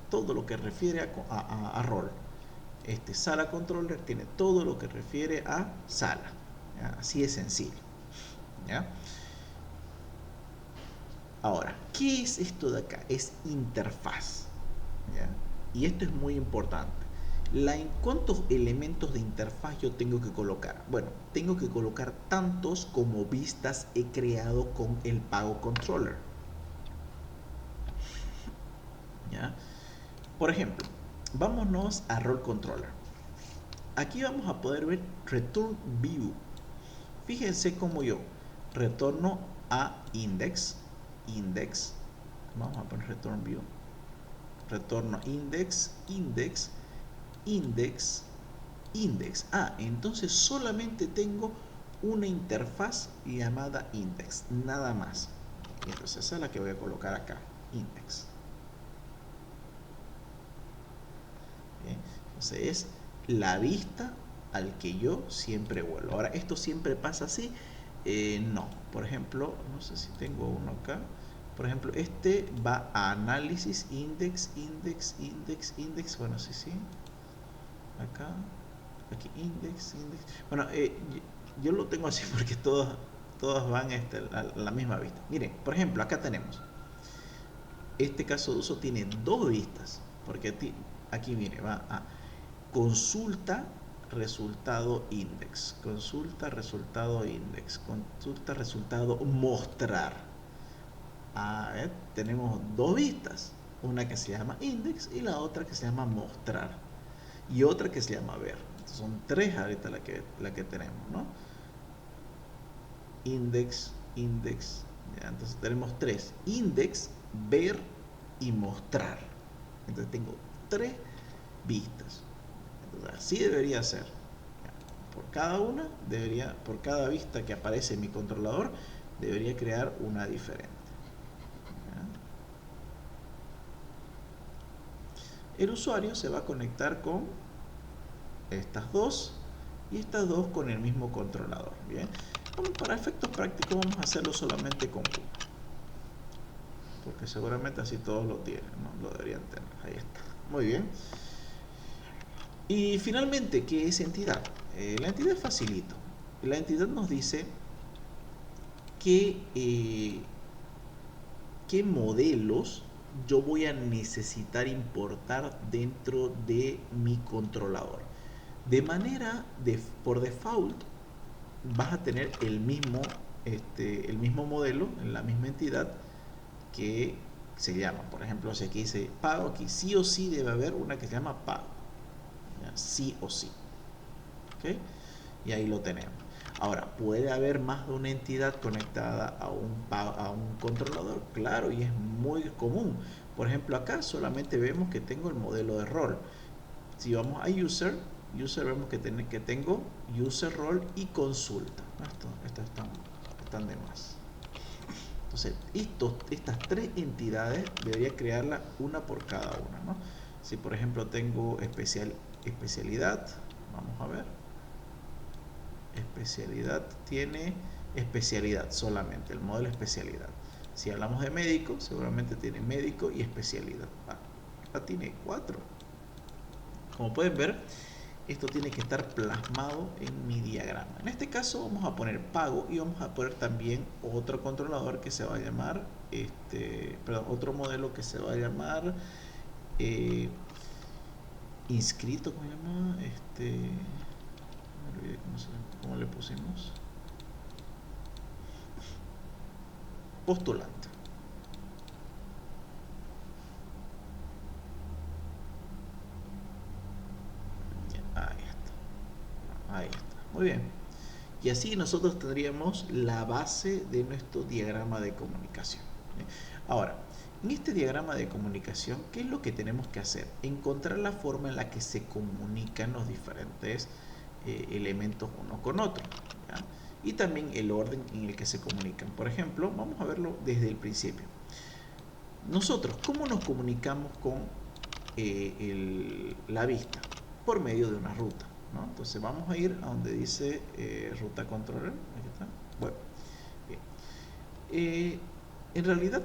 todo lo que refiere a rol. Sala controller tiene todo lo que refiere a sala, ¿ya? Así de sencillo, ¿ya? Ahora, ¿qué es esto de acá? Es interfaz, ¿ya? Y esto es muy importante. ¿Cuántos elementos de interfaz yo tengo que colocar? Bueno, tengo que colocar tantos como vistas he creado con el Pago Controller, ¿ya? Por ejemplo, vámonos a Role Controller. Aquí vamos a poder ver Return View. Fíjense cómo yo retorno a index, vamos a poner Return View, retorno index, index. Entonces solamente tengo una interfaz llamada index, nada más. Entonces esa es la que voy a colocar acá, index. Bien, entonces es la vista al que yo siempre vuelvo. Ahora, ¿esto siempre pasa así? No. Por ejemplo, no sé si tengo uno acá. Por ejemplo, este va a análisis, index. Bueno, sí. Acá, aquí, index. Bueno, yo lo tengo así porque todas van a la misma vista. Miren, por ejemplo, acá tenemos. Este caso de uso tiene dos vistas. Porque aquí, mire, va a consulta resultado index, consulta resultado mostrar. Tenemos dos vistas, una que se llama index y la otra que se llama mostrar y otra que se llama ver. Son tres ahorita la que tenemos, ¿no? Index, ya, entonces tenemos tres: index, ver y mostrar. Entonces tengo tres vistas. Entonces, así debería ser. Por cada por cada vista que aparece en mi controlador, debería crear una diferente. El usuario se va a conectar con estas dos y estas dos con el mismo controlador. Bien, para efectos prácticos vamos a hacerlo solamente con uno, porque seguramente así todos lo tienen, ¿no? Lo deberían tener. Ahí está. Muy bien. Y finalmente, ¿qué es entidad? La entidad es facilito. La entidad nos dice qué modelos yo voy a necesitar importar dentro de mi controlador. De manera, por default, vas a tener el mismo modelo en la misma entidad que se llama. Por ejemplo, si aquí dice pago, aquí sí o sí debe haber una que se llama pago. ¿Ya? Sí o sí. ¿Okay? Y ahí lo tenemos. Ahora, ¿puede haber más de una entidad conectada a un controlador? Claro, y es muy común. Por ejemplo, acá solamente vemos que tengo el modelo de rol. Si vamos a user vemos que tengo user role y consulta. Estas están de más. Entonces, estas tres entidades debería crearla una por cada una, ¿no? Si por ejemplo tengo especialidad, vamos a ver. Especialidad tiene especialidad solamente, el modelo especialidad. Si hablamos de médico, seguramente tiene médico y especialidad. Acá tiene 4. Como pueden ver, esto tiene que estar plasmado en mi diagrama. En este caso vamos a poner pago y vamos a poner también otro controlador que se va a llamar, otro modelo que se va a llamar inscrito, ¿cómo se llama? Me olvidé cómo le pusimos. Postulante. Ahí está. Muy bien. Y así nosotros tendríamos la base de nuestro diagrama de comunicación. Ahora, en este diagrama de comunicación, ¿qué es lo que tenemos que hacer? Encontrar la forma en la que se comunican los diferentes elementos uno con otro, ¿ya? Y también el orden en el que se comunican. Por ejemplo, vamos a verlo desde el principio. Nosotros, ¿cómo nos comunicamos con la vista? Por medio de una ruta, ¿no? Entonces vamos a ir a donde dice ruta controller. Aquí está. Bueno, bien. Eh, en realidad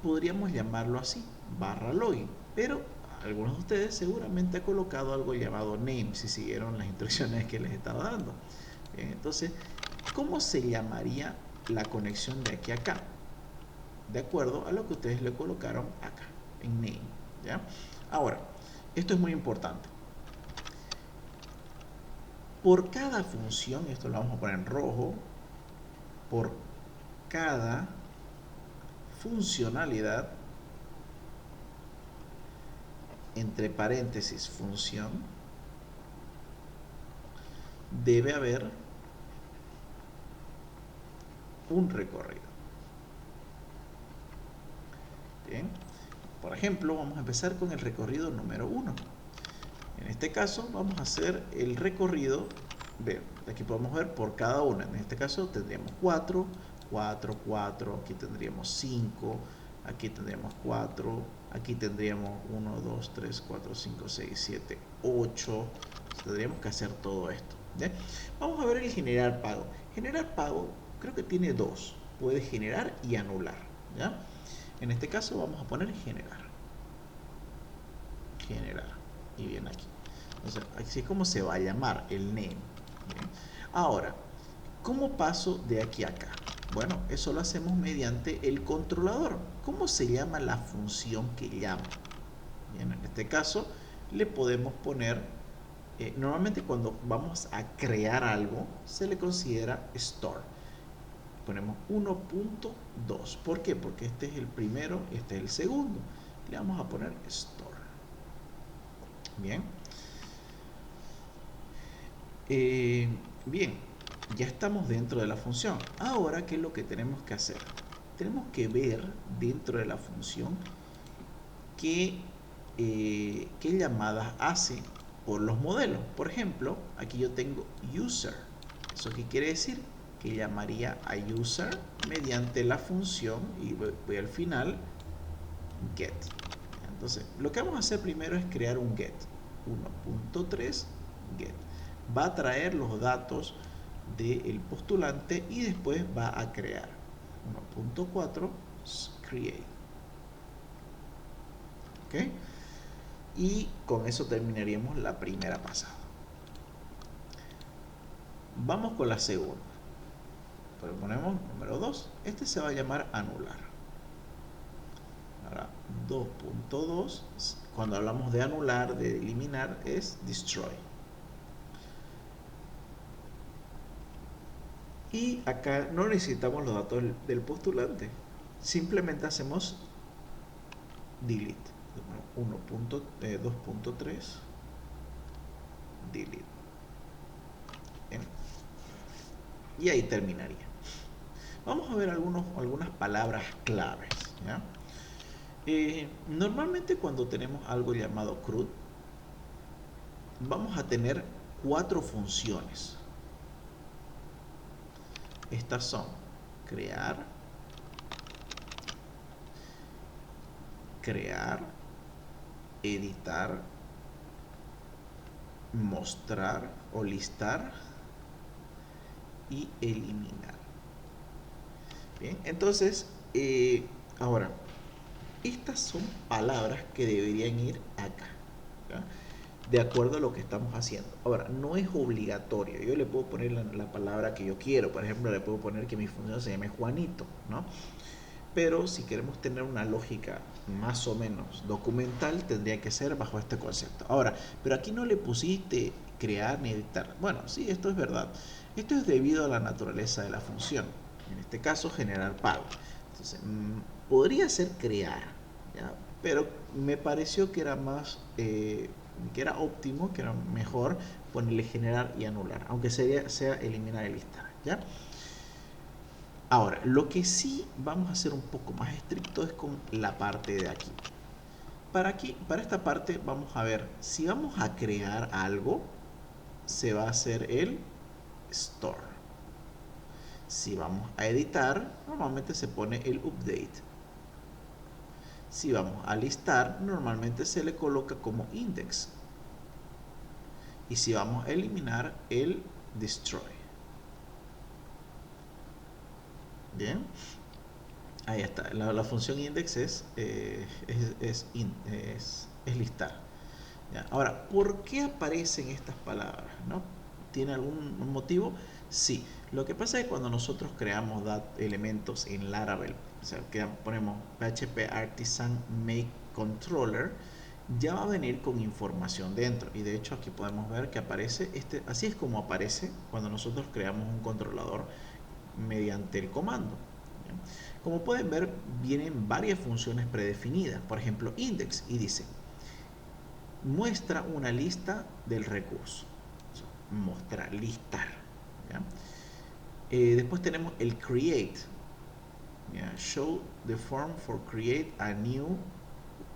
podríamos llamarlo así, barra login, pero algunos de ustedes seguramente ha colocado algo llamado name si siguieron las instrucciones que les estaba dando. Bien, entonces, ¿cómo se llamaría la conexión de aquí a acá? De acuerdo a lo que ustedes le colocaron acá en name, ¿ya? Ahora, esto es muy importante. Por cada función, esto lo vamos a poner en rojo, por cada funcionalidad, entre paréntesis función, debe haber un recorrido. Bien, por ejemplo, vamos a empezar con el recorrido número 1. En este caso vamos a hacer el recorrido, bien, aquí podemos ver por cada una. En este caso tendríamos 4, 4, 4, aquí tendríamos 5, aquí tendríamos 4, aquí tendríamos 1, 2, 3, 4, 5, 6, 7, 8. Tendríamos que hacer todo esto. ¿Ya? Vamos a ver el generar pago. Generar pago creo que tiene dos. Puede generar y anular. ¿Ya? En este caso vamos a poner generar. Generar. Y bien aquí. Entonces, así es como se va a llamar el name. ¿Bien? Ahora, ¿cómo paso de aquí a acá? Bueno, eso lo hacemos mediante el controlador. ¿Cómo se llama la función que llama? Bien, en este caso le podemos poner, normalmente cuando vamos a crear algo, se le considera store. Ponemos 1.2. ¿Por qué? Porque este es el primero, este es el segundo. Le vamos a poner store. Bien. Bien, ya estamos dentro de la función. Ahora, ¿qué es lo que tenemos que hacer? Tenemos que ver dentro de la función qué llamadas hace por los modelos. Por ejemplo, aquí yo tengo user. ¿Eso qué quiere decir? Que llamaría a user mediante la función, y voy al final, get. Entonces, lo que vamos a hacer primero es crear un get. 1.3 get. Va a traer los datos del postulante y después va a crear 1.4 create. ¿Ok? Y con eso terminaríamos la primera pasada. Vamos con la segunda. Pues ponemos número 2. Este se va a llamar anular. Ahora 2.2, cuando hablamos de anular, de eliminar, es destroy. Y acá no necesitamos los datos del postulante. Simplemente hacemos delete. 2.3 delete. Bien. Y ahí terminaría. Vamos a ver algunas palabras claves. ¿Ya? Normalmente cuando tenemos algo llamado CRUD, vamos a tener 4 funciones. Estas son crear, editar, mostrar o listar y eliminar. Bien, entonces, ahora, estas son palabras que deberían ir acá, ¿ya? De acuerdo a lo que estamos haciendo. Ahora, no es obligatorio. Yo le puedo poner la palabra que yo quiero. Por ejemplo, le puedo poner que mi función se llame Juanito, ¿no? Pero si queremos tener una lógica más o menos documental, tendría que ser bajo este concepto. Ahora, pero aquí no le pusiste crear ni editar. Bueno, sí, esto es verdad. Esto es debido a la naturaleza de la función. En este caso, generar pago. Entonces, podría ser crear, ¿ya? Pero me pareció que era más, que era óptimo, que era mejor ponerle generar y anular, aunque sea eliminar y listar, ¿ya? Ahora, lo que sí vamos a hacer un poco más estricto es con la parte de aquí. Para esta parte vamos a ver, si vamos a crear algo, se va a hacer el store. Si vamos a editar, normalmente se pone el update. Si vamos a listar, normalmente se le coloca como index. Y si vamos a eliminar, el destroy. Bien. Ahí está. La función index es listar. ¿Ya? Ahora, ¿por qué aparecen estas palabras? ¿No? ¿Tiene algún motivo? Sí. Lo que pasa es que cuando nosotros creamos elementos en Laravel, o sea, que ponemos PHP Artisan Make Controller, ya va a venir con información dentro. Y de hecho aquí podemos ver que aparece, así es como aparece cuando nosotros creamos un controlador mediante el comando. ¿Ya? Como pueden ver, vienen varias funciones predefinidas. Por ejemplo, index, y dice muestra una lista del recurso. Mostrar, listar. ¿Ya? Después tenemos el create. ¿Ya? Show the form for create a new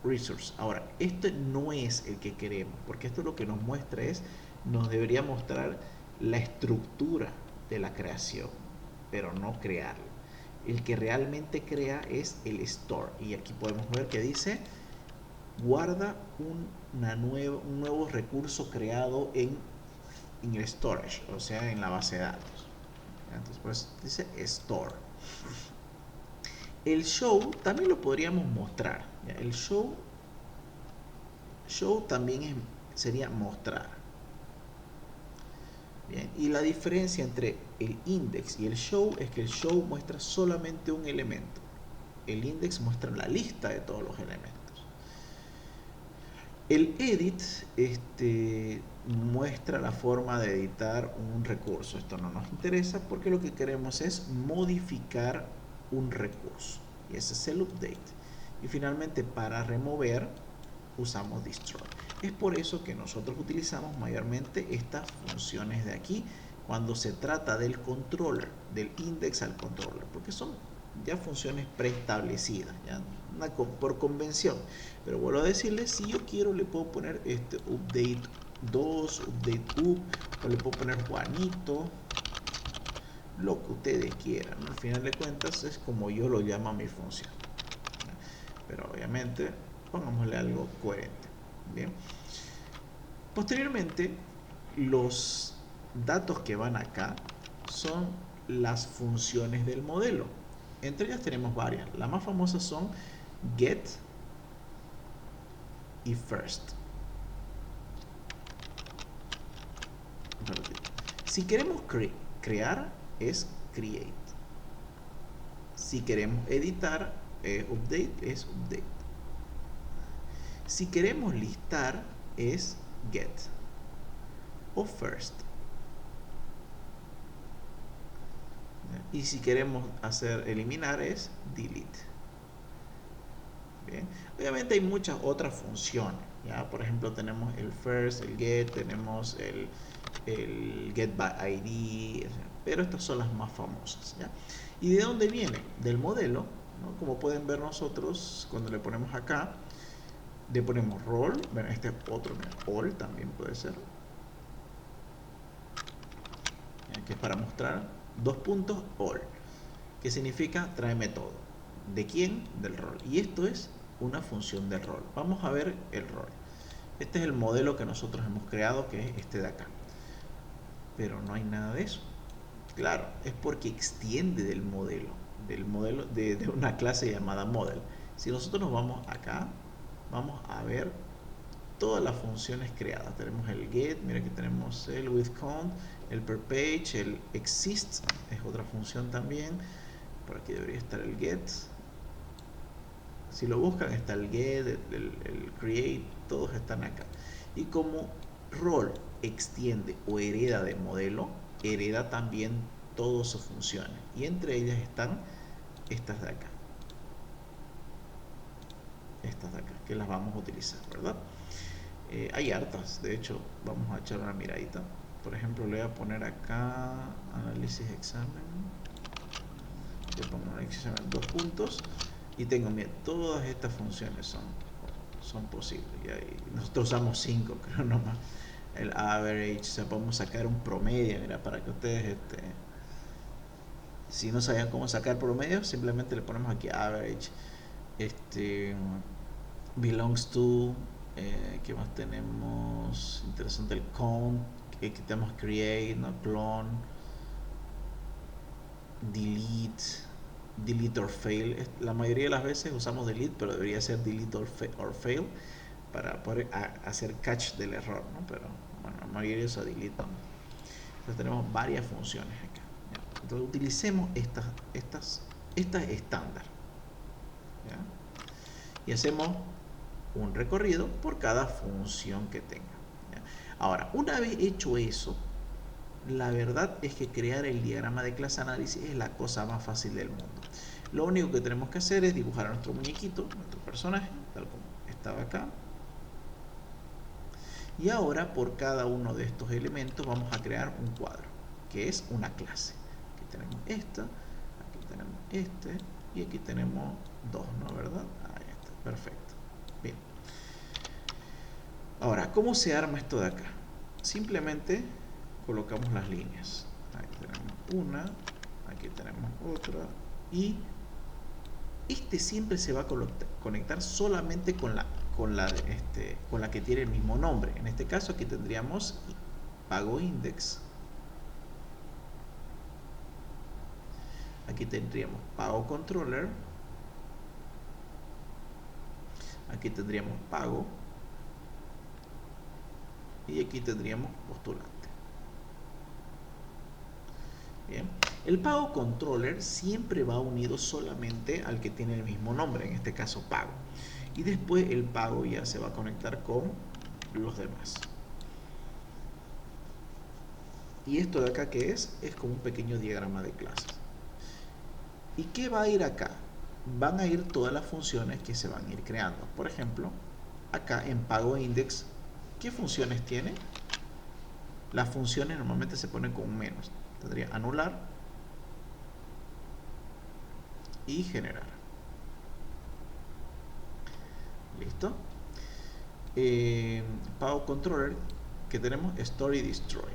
resource. Ahora, este no es el que queremos, porque esto lo que nos muestra nos debería mostrar la estructura de la creación, pero no crearlo. El que realmente crea es el store. Y aquí podemos ver que dice guarda un nuevo recurso creado en el storage, o sea, en la base de datos. Entonces, pues dice store. El show también lo podríamos mostrar. ¿Ya? El show también sería mostrar. Bien. Y la diferencia entre el index y el show es que el show muestra solamente un elemento. El index muestra la lista de todos los elementos. El edit muestra la forma de editar un recurso. Esto no nos interesa porque lo que queremos es modificar un recurso. Y ese es el update. Y finalmente, para remover, usamos destroy. Es por eso que nosotros utilizamos mayormente estas funciones de aquí cuando se trata del controller, del index al controller, porque son ya funciones preestablecidas, ya por convención. Pero vuelvo a decirles, si yo quiero le puedo poner update 2, update up, o le puedo poner Juanito, lo que ustedes quieran, ¿no? Al final de cuentas es como yo lo llamo a mi función, pero obviamente pongámosle algo coherente. Bien. Posteriormente, los datos que van acá son las funciones del modelo. Entre ellas tenemos varias. Las más famosas son get y first. Si queremos crear, es create. Si queremos editar, update, es update. Si queremos listar, es get o first. Y si queremos eliminar, es delete. Bien. Obviamente hay muchas otras funciones, ¿ya? Por ejemplo, tenemos el first, el get, tenemos el get by ID, pero estas son las más famosas, ¿ya? ¿Y de dónde viene? Del modelo, ¿no? Como pueden ver nosotros, cuando le ponemos acá, le ponemos role, bueno, este es otro, all también puede ser, ¿ya? Que es para mostrar dos puntos all, que significa tráeme todo. ¿De quién? Del rol. Y esto es una función del rol. Vamos a ver el rol. Este es el modelo que nosotros hemos creado, que es este de acá. Pero no hay nada de eso. Claro, es porque extiende del modelo de una clase llamada model. Si nosotros nos vamos acá, vamos a ver todas las funciones creadas. Tenemos el get, mira que tenemos el with count, el per page, el exist, es otra función también. Por aquí debería estar el get. Si lo buscan, está el get, el create, todos están acá. Y como role extiende o hereda de modelo, hereda también todas sus funciones. Y entre ellas están estas de acá. Estas de acá, que las vamos a utilizar, ¿verdad? Hay hartas, de hecho, vamos a echar una miradita. Por ejemplo, le voy a poner acá análisis examen. Le pongo análisis examen 2 puntos. Y tengo, mira, todas estas funciones son posibles. Y nosotros usamos 5, creo nomás. El average, o sea, podemos sacar un promedio, mira, para que ustedes, si no sabían cómo sacar promedio, simplemente le ponemos aquí average, belongs to, ¿qué más tenemos? Interesante el count, que tenemos create, no clone, delete. delete or fail. La mayoría de las veces usamos delete, pero debería ser delete or fail para poder hacer catch del error, ¿no? Pero bueno, la mayoría usa delete, ¿no? Entonces tenemos varias funciones acá. ¿Ya? Entonces utilicemos estas estándar. ¿Ya? Y hacemos un recorrido por cada función que tenga. ¿Ya? Ahora, una vez hecho eso, la verdad es que crear el diagrama de clase análisis es la cosa más fácil del mundo. Lo único que tenemos que hacer es dibujar a nuestro muñequito, nuestro personaje, tal como estaba acá. Y ahora por cada uno de estos elementos vamos a crear un cuadro, que es una clase. Aquí tenemos esta, aquí tenemos este, y aquí tenemos dos, ¿no? ¿Verdad? Ahí está, perfecto. Bien. Ahora, ¿cómo se arma esto de acá? Simplemente colocamos las líneas. Ahí tenemos una, aquí tenemos otra, y este siempre se va a conectar solamente con la que tiene el mismo nombre. En este caso aquí tendríamos pago index, aquí tendríamos pago controller, aquí tendríamos pago y aquí tendríamos postulante. Bien. El pago controller siempre va unido solamente al que tiene el mismo nombre, en este caso pago. Y después el pago ya se va a conectar con los demás. Y esto de acá, ¿qué es? Es como un pequeño diagrama de clases. ¿Y qué va a ir acá? Van a ir todas las funciones que se van a ir creando. Por ejemplo, acá en pago index, ¿qué funciones tiene? Las funciones normalmente se ponen con menos. Tendría anular y generar. ¿Listo? Pago controller, que tenemos store y destroy.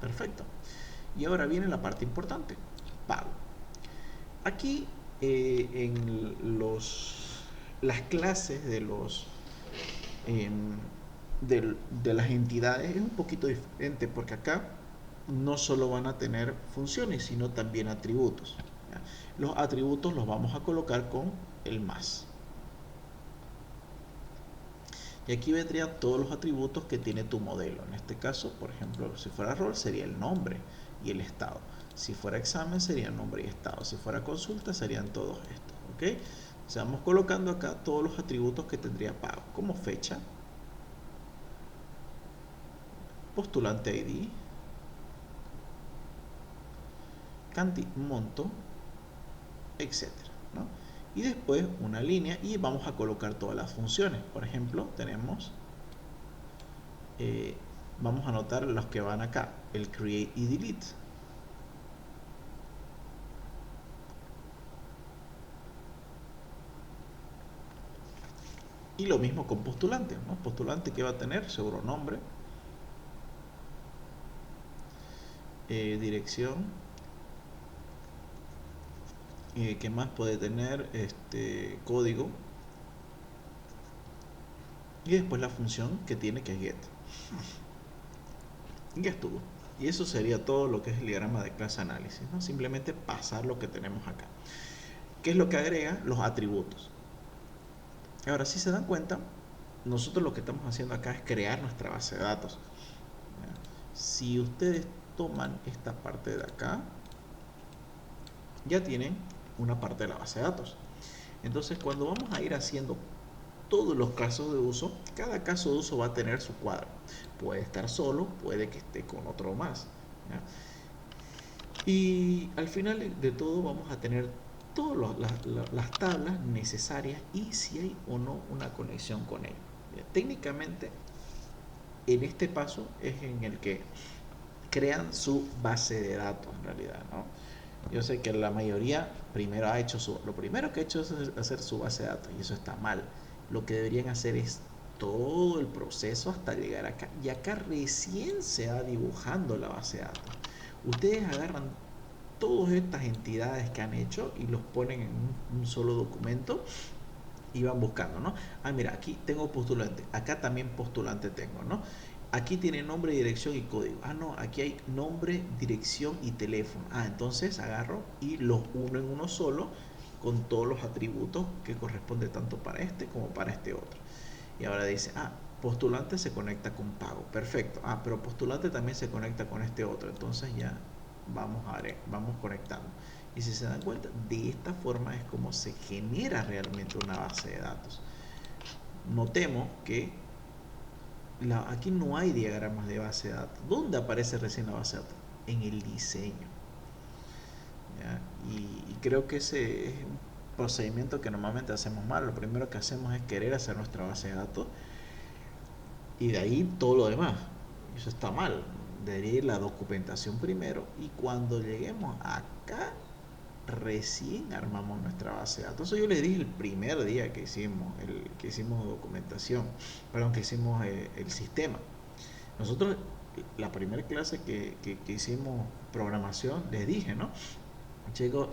Perfecto. Y ahora viene la parte importante, pago. Aquí en las clases de de las entidades es un poquito diferente, porque acá no solo van a tener funciones, sino también atributos. ¿Ya? Los atributos los vamos a colocar con el más. Y aquí vendrían todos los atributos que tiene tu modelo. En este caso, por ejemplo, si fuera rol sería el nombre y el estado. Si fuera examen sería nombre y estado. Si fuera consulta serían todos estos. ¿Ok? O sea, vamos colocando acá todos los atributos que tendría pago, como fecha, postulante ID, monto, etcétera, ¿no? Y después una línea y vamos a colocar todas las funciones. Por ejemplo, tenemos, vamos a anotar los que van acá, el create y delete. Y lo mismo con postulante, ¿no? Postulante que va a tener seguro nombre, dirección, ¿qué más puede tener? Código, y después la función que tiene, que es get. Y ya estuvo. Y eso sería todo lo que es el diagrama de clase análisis, ¿no? Simplemente pasar lo que tenemos acá. ¿Qué es lo que agrega? Los atributos. Ahora, si se dan cuenta, nosotros lo que estamos haciendo acá es crear nuestra base de datos. Si ustedes toman esta parte de acá, ya tienen una parte de la base de datos. Entonces, cuando vamos a ir haciendo todos los casos de uso, cada caso de uso va a tener su cuadro. Puede estar solo, puede que esté con otro más, ¿ya? Y al final de todo vamos a tener todas las tablas necesarias y si hay o no una conexión con ello. Técnicamente, en este paso es en el que crean su base de datos en realidad, ¿no? Yo sé que la mayoría primero ha hecho lo primero que ha hecho es hacer su base de datos y eso está mal. Lo que deberían hacer es todo el proceso hasta llegar acá y acá recién se va dibujando la base de datos. Ustedes agarran todas estas entidades que han hecho y los ponen en un solo documento y van buscando, ¿no? Ah, mira, aquí tengo postulante, acá también postulante tengo, ¿no? aquí tiene nombre, dirección y código. Ah, no, aquí hay nombre, dirección y teléfono. Ah, entonces agarro y los uno en uno solo con todos los atributos que corresponde tanto para este como para este otro. Y ahora dice, postulante se conecta con pago. Perfecto. Pero postulante también se conecta con este otro. Entonces ya vamos conectando. Y si se dan cuenta, de esta forma es como se genera realmente una base de datos. Notemos que aquí no hay diagramas de base de datos. ¿Dónde aparece recién la base de datos? En el diseño. ¿Ya? Y creo que ese es un procedimiento que normalmente hacemos mal. Lo primero que hacemos es querer hacer nuestra base de datos y de ahí todo lo demás. Eso está mal. Debería ir la documentación primero y cuando lleguemos acá recién armamos nuestra base de datos. Eso yo les dije el primer día que hicimos documentación, perdón, que hicimos el sistema. Nosotros, la primera clase que hicimos programación, les dije, ¿no? Chicos,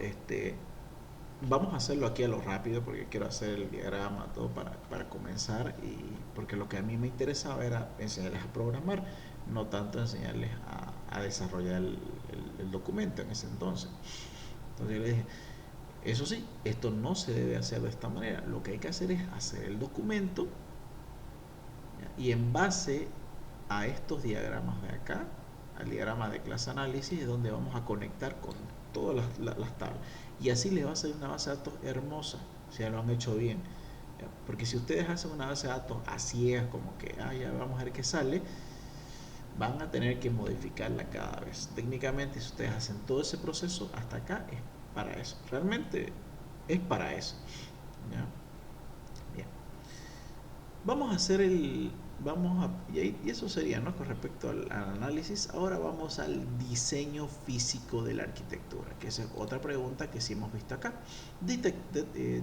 vamos a hacerlo aquí a lo rápido porque quiero hacer el diagrama, todo para comenzar y porque lo que a mí me interesaba era enseñarles a programar, no tanto enseñarles a desarrollar el documento en ese entonces. Entonces yo les dije, eso sí, esto no se debe hacer de esta manera. Lo que hay que hacer es hacer el documento, ¿ya? Y en base a estos diagramas de acá, al diagrama de clase análisis, es donde vamos a conectar con todas las tablas. Y así les va a salir una base de datos hermosa, si ya lo han hecho bien. ¿Ya? Porque si ustedes hacen una base de datos a ciegas, como que ya vamos a ver qué sale, van a tener que modificarla cada vez. Técnicamente, si ustedes hacen todo ese proceso hasta acá, es para eso. Realmente es para eso. ¿Ya? Bien. Vamos a hacer y eso sería, ¿no? Con respecto al análisis. Ahora vamos al diseño físico de la arquitectura, que esa es otra pregunta que sí hemos visto acá.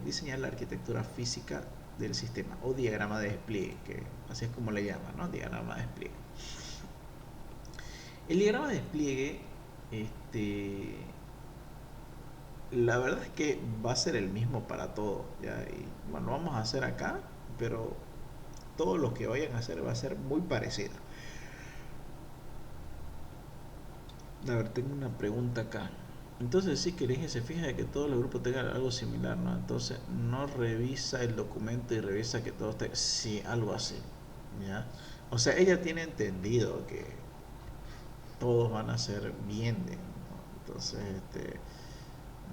Diseñar la arquitectura física del sistema o diagrama de despliegue, que así es como le llaman, ¿no? Diagrama de despliegue. El diagrama de despliegue, la verdad es que va a ser el mismo para todos, ¿ya? Y bueno, lo vamos a hacer acá, pero todo lo que vayan a hacer va a ser muy parecido. A ver, tengo una pregunta acá. Entonces sí que el se fija de que todos los grupos tengan algo similar, ¿no? Entonces no revisa el documento y revisa que todo esté... Sí, algo así, ¿ya? O sea, ella tiene entendido que todos van a ser bien, ¿no? Entonces,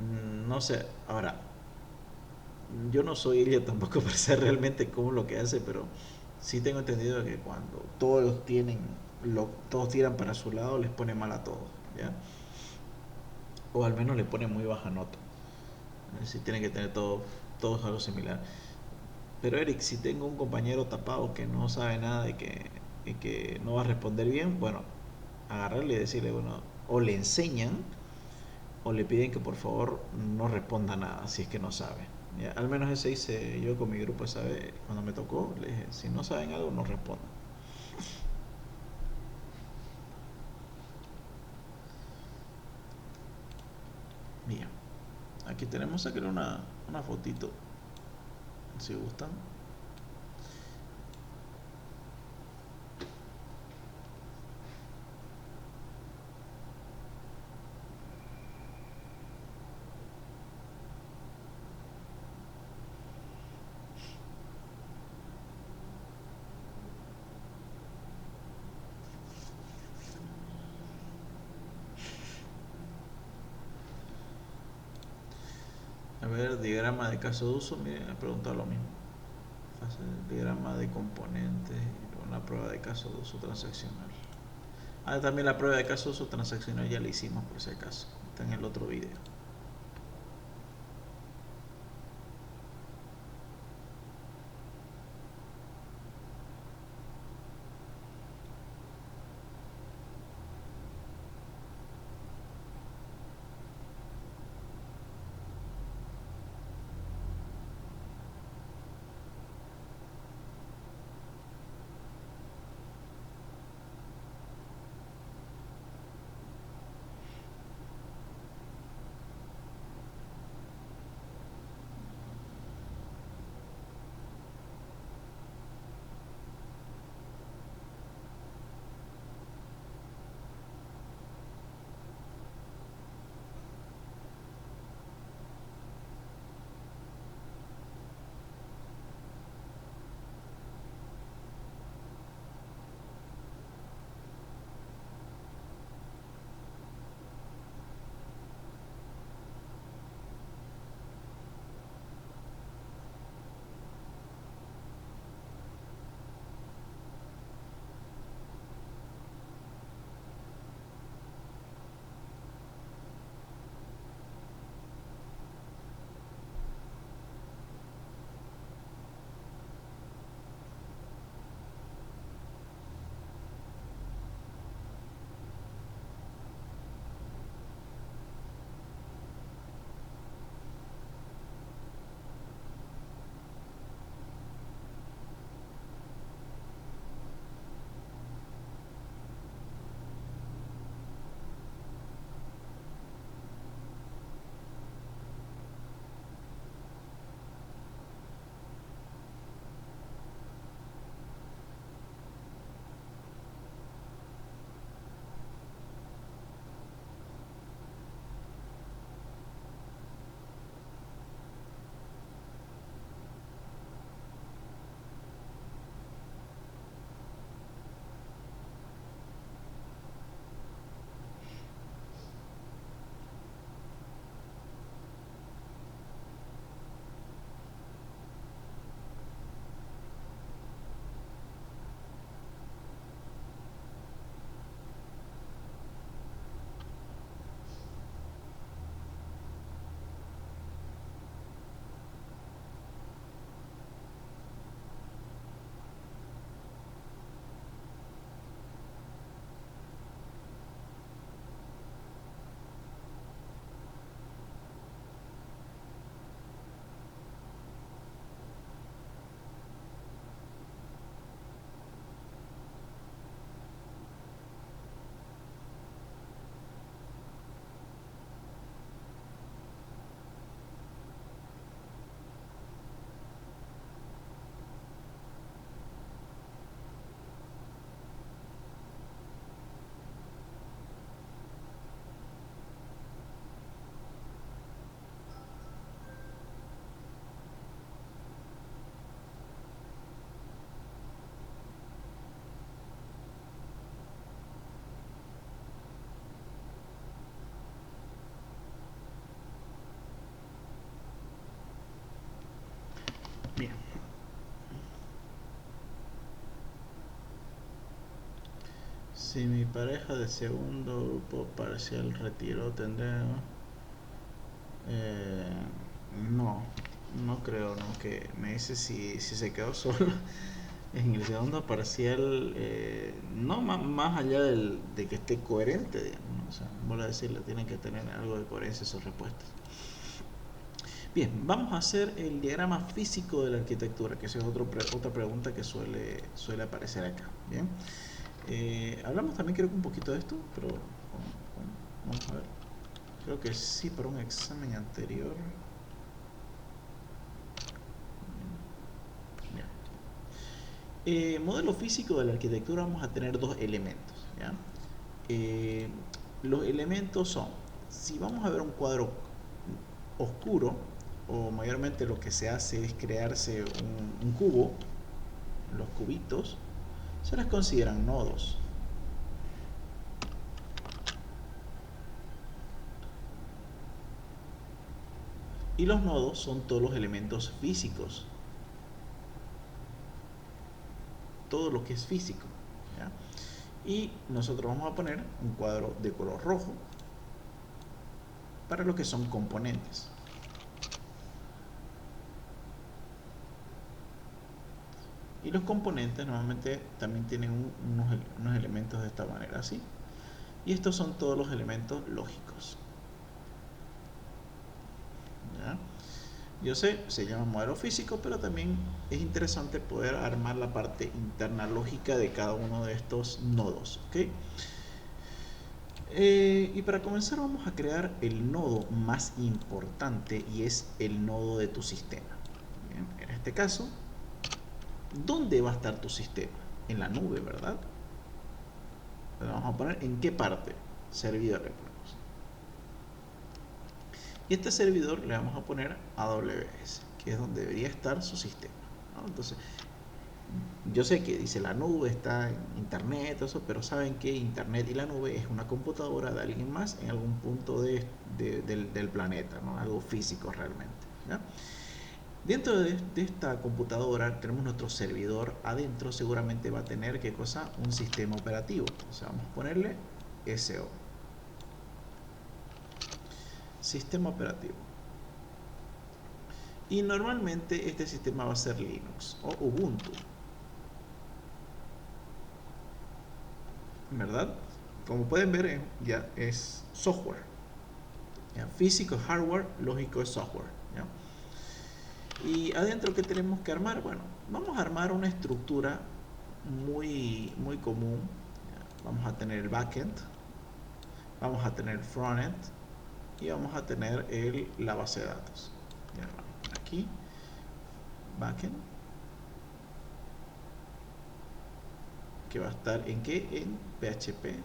no sé, ahora, yo no soy ella tampoco para saber realmente cómo lo que hace, pero sí tengo entendido que cuando todos tiran para su lado, les pone mal a todos, ¿ya? O al menos le pone muy baja nota. Si tienen que tener todos algo similar. Pero Eric, si tengo un compañero tapado que no sabe nada y que no va a responder bien, bueno, agarrarle y decirle, bueno, o le enseñan o le piden que por favor no responda nada si es que no sabe. ¿Ya? Al menos ese hice yo con mi grupo esa vez, cuando me tocó, le dije, si no saben algo, no respondan. Bien, aquí tenemos, sacar una fotito, si gustan. A ver, diagrama de caso de uso, miren, he preguntado lo mismo. Diagrama de componentes, una prueba de caso de uso transaccional. También la prueba de caso de uso transaccional ya la hicimos por si acaso. Está en el otro video. Si mi pareja de segundo grupo parcial retiró, tendré... Eh, no, no creo, ¿no? Que me dice si se quedó solo en el segundo parcial, no más allá de que esté coherente, digamos, ¿no? O sea, vuelvo a decirle, tienen que tener algo de coherencia en sus respuestas. Bien, vamos a hacer el diagrama físico de la arquitectura, que esa es otra pregunta que suele aparecer acá. Bien, hablamos también creo que un poquito de esto, pero vamos a ver. Creo que sí, para un examen anterior. Modelo físico de la arquitectura vamos a tener dos elementos, ¿ya? Los elementos son, si vamos a ver un cuadro oscuro, o mayormente lo que se hace es crearse un cubo, los cubitos, se les consideran nodos. Y los nodos son todos los elementos físicos, todo lo que es físico, ¿ya? Y nosotros vamos a poner un cuadro de color rojo para lo que son componentes. Y los componentes normalmente también tienen unos elementos de esta manera, así. Y estos son todos los elementos lógicos. ¿Ya? Yo sé, se llama modelo físico, pero también es interesante poder armar la parte interna lógica de cada uno de estos nodos. ¿Okay? Y para comenzar vamos a crear el nodo más importante y es el nodo de tu sistema. Bien, en este caso, ¿dónde va a estar tu sistema? En la nube, ¿verdad? Le vamos a poner en qué parte. Servidor le ponemos. Y este servidor le vamos a poner AWS, que es donde debería estar su sistema, ¿no? Entonces, yo sé que dice la nube, está en internet, eso, pero saben que internet y la nube es una computadora de alguien más en algún punto del planeta, ¿no? Algo físico realmente, ¿ya? Dentro de esta computadora tenemos nuestro servidor. Adentro seguramente va a tener, ¿qué cosa? Un sistema operativo. O sea, vamos a ponerle SO. Sistema operativo. Y normalmente este sistema va a ser Linux o Ubuntu, ¿verdad? Como pueden ver, ya es software, ¿ya? Físico es hardware, lógico es software, ¿ya? Y adentro, ¿qué tenemos que armar? Bueno, vamos a armar una estructura muy común. Vamos a tener el backend, vamos a tener el frontend y vamos a tener la base de datos. Ya, aquí, backend, que va a estar en ¿qué? En PHP.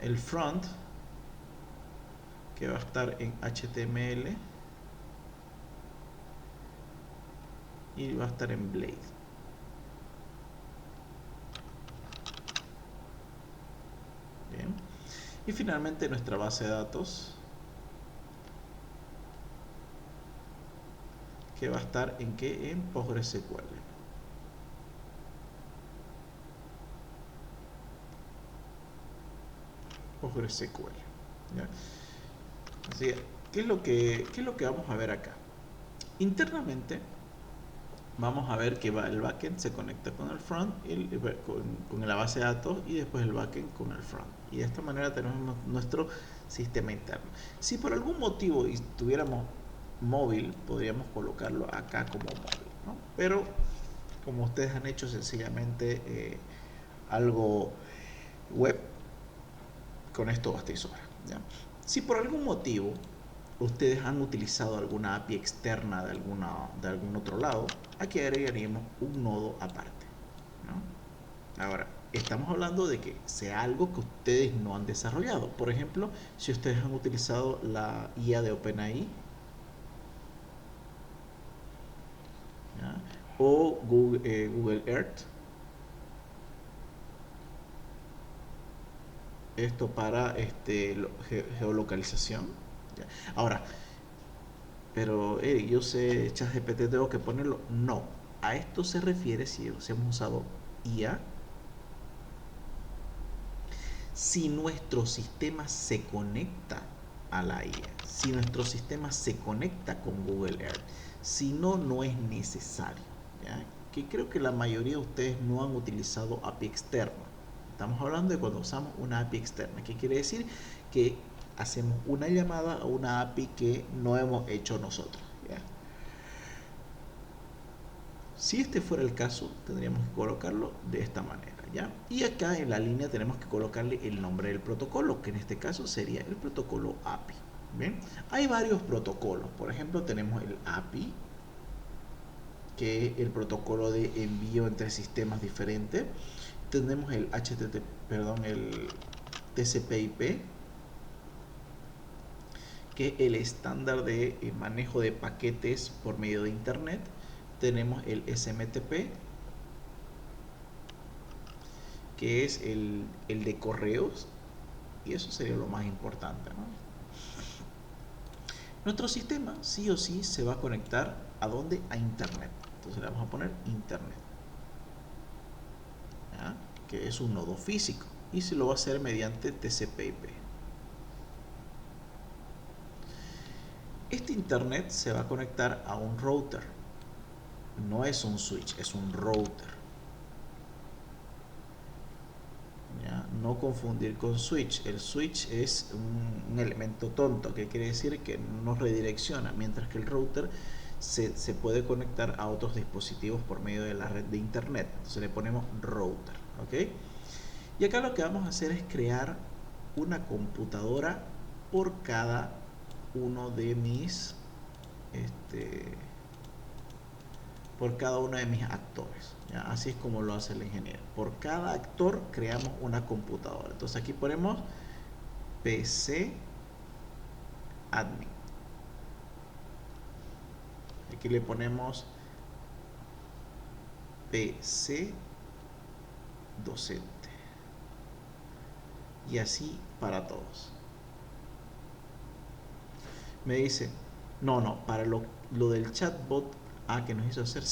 El front, que va a estar en HTML y va a estar en Blade. Bien. Y finalmente nuestra base de datos, que va a estar en ¿qué? En PostgreSQL. PostgreSQL, ¿ya? Así que, ¿qué es lo que vamos a ver acá? Internamente vamos a ver que el backend se conecta con el front, con la base de datos, y después el backend con el front. Y de esta manera tenemos nuestro sistema interno. Si por algún motivo tuviéramos móvil, podríamos colocarlo acá como móvil, ¿no? Pero como ustedes han hecho sencillamente algo web, con esto basta y sobra, ¿ya? Si por algún motivo ustedes han utilizado alguna API externa de algún otro lado, aquí agregaríamos un nodo aparte, ¿no? Ahora, estamos hablando de que sea algo que ustedes no han desarrollado. Por ejemplo, si ustedes han utilizado la IA de OpenAI, ¿ya? O Google Earth, esto para geolocalización, ¿ya? Ahora, pero yo sé, ChatGPT tengo que ponerlo. No, a esto se refiere si hemos usado IA, si nuestro sistema se conecta a la IA, si nuestro sistema se conecta con Google Earth. Si no, no es necesario, ¿ya? Que creo que la mayoría de ustedes no han utilizado API externa. Estamos hablando de cuando usamos una API externa, que quiere decir que hacemos una llamada a una API que no hemos hecho nosotros, ¿ya? Si este fuera el caso, tendríamos que colocarlo de esta manera, ¿ya? Y acá en la línea tenemos que colocarle el nombre del protocolo, que en este caso sería el protocolo API. ¿Bien? Hay varios protocolos. Por ejemplo, tenemos el API, que es el protocolo de envío entre sistemas diferentes. Tenemos el HTTP, perdón, el TCP/IP, que es el estándar de manejo de paquetes por medio de internet. Tenemos el SMTP, que es el de correos, y eso sería lo más importante, ¿no? Nuestro sistema sí o sí se va a conectar ¿a dónde? A internet. Entonces le vamos a poner internet, ¿ya? Que es un nodo físico, y se lo va a hacer mediante TCP/IP. Este internet se va a conectar a un router. No es un switch, es un router, ¿ya? No confundir con switch. El switch es un elemento tonto, que quiere decir que nos redirecciona, mientras que el router se puede conectar a otros dispositivos por medio de la red de internet. Entonces le ponemos router, ¿ok? Y acá lo que vamos a hacer es crear una computadora por cada uno de mis por cada uno de mis actores, ¿ya? Así es como lo hace el ingeniero. Por cada actor creamos una computadora. Entonces aquí ponemos PC admin. Aquí le ponemos PC docente. Y así para todos. Me dice, no, para lo del chatbot que nos hizo hacer,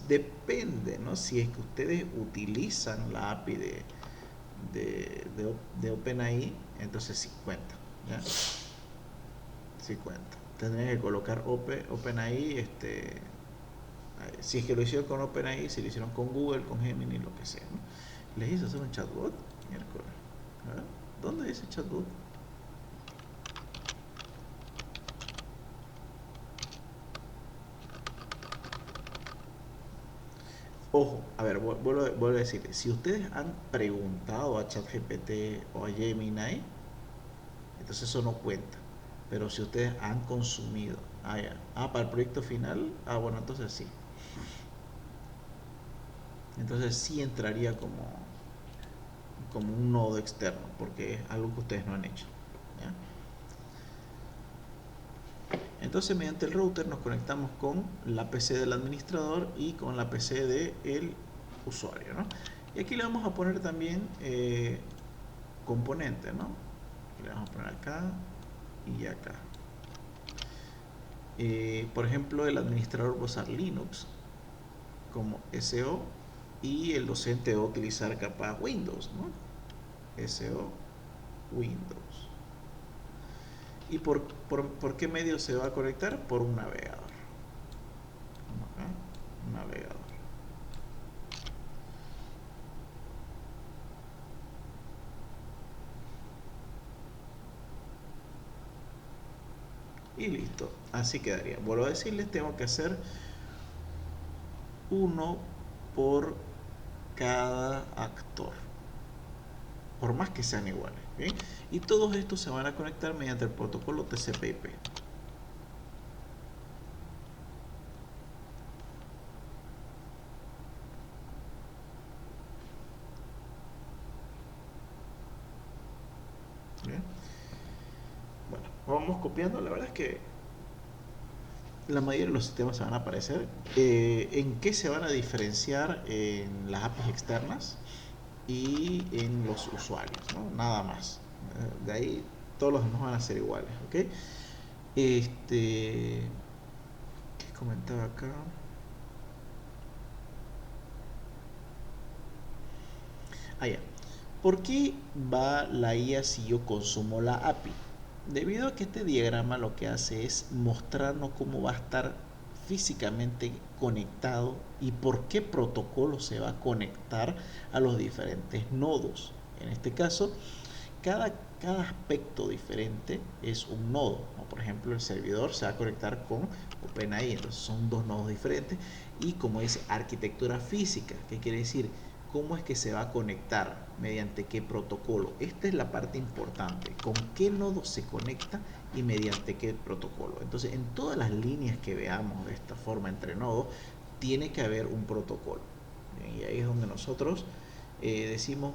depende, ¿no? Si es que ustedes utilizan la API de OpenAI, entonces sí cuenta, ¿ya? Sí cuenta. Tendrían que colocar OpenAI, si es que lo hicieron con OpenAI, si lo hicieron con Google, con Gemini, lo que sea, ¿no? ¿Les hizo hacer un chatbot? Miércoles. A ver, ¿dónde dice chatbot? Ojo, a ver, vuelvo a decir, si ustedes han preguntado a ChatGPT o a Gemini, entonces eso no cuenta. Pero si ustedes han consumido, ya. Para el proyecto final, bueno, entonces sí. Entonces sí entraría como un nodo externo, porque es algo que ustedes no han hecho, ¿ya? Entonces mediante el router nos conectamos con la PC del administrador y con la PC del usuario, ¿no? Y aquí le vamos a poner también componentes, ¿no? Aquí le vamos a poner acá y acá. Por ejemplo, el administrador va a usar Linux como SO, y el docente va a utilizar capaz Windows, ¿no? SO Windows. ¿Y por qué medio se va a conectar? Por un navegador. Acá, un navegador. Y listo, así quedaría. Vuelvo a decirles, tengo que hacer uno por cada actor, por más que sean iguales, ¿bien? Y todos estos se van a conectar mediante el protocolo TCP/IP. ¿Bien? Bueno, vamos copiando. La verdad es que la mayoría de los sistemas se van a aparecer. ¿En qué se van a diferenciar? En las APIs externas y en los usuarios, ¿no? Nada más. De ahí todos los demás van a ser iguales, ¿ok? ¿Qué comentaba acá? allá. ¿Por qué va la IA si yo consumo la API? Debido a que este diagrama lo que hace es mostrarnos cómo va a estar físicamente conectado y por qué protocolo se va a conectar a los diferentes nodos. En este caso, cada, cada aspecto diferente es un nodo, ¿no? Por ejemplo, el servidor se va a conectar con OpenAI, entonces son dos nodos diferentes. Y como es arquitectura física, ¿qué quiere decir? ¿Cómo es que se va a conectar? ¿Mediante qué protocolo? Esta es la parte importante. ¿Con qué nodo se conecta y mediante qué protocolo? Entonces, en todas las líneas que veamos de esta forma entre nodos, tiene que haber un protocolo. Y ahí es donde nosotros decimos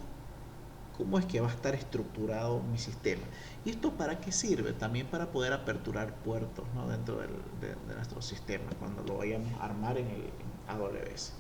cómo es que va a estar estructurado mi sistema. ¿Y esto para qué sirve? También para poder aperturar puertos, ¿no? Dentro de nuestro sistema, cuando lo vayamos a armar en el AWS.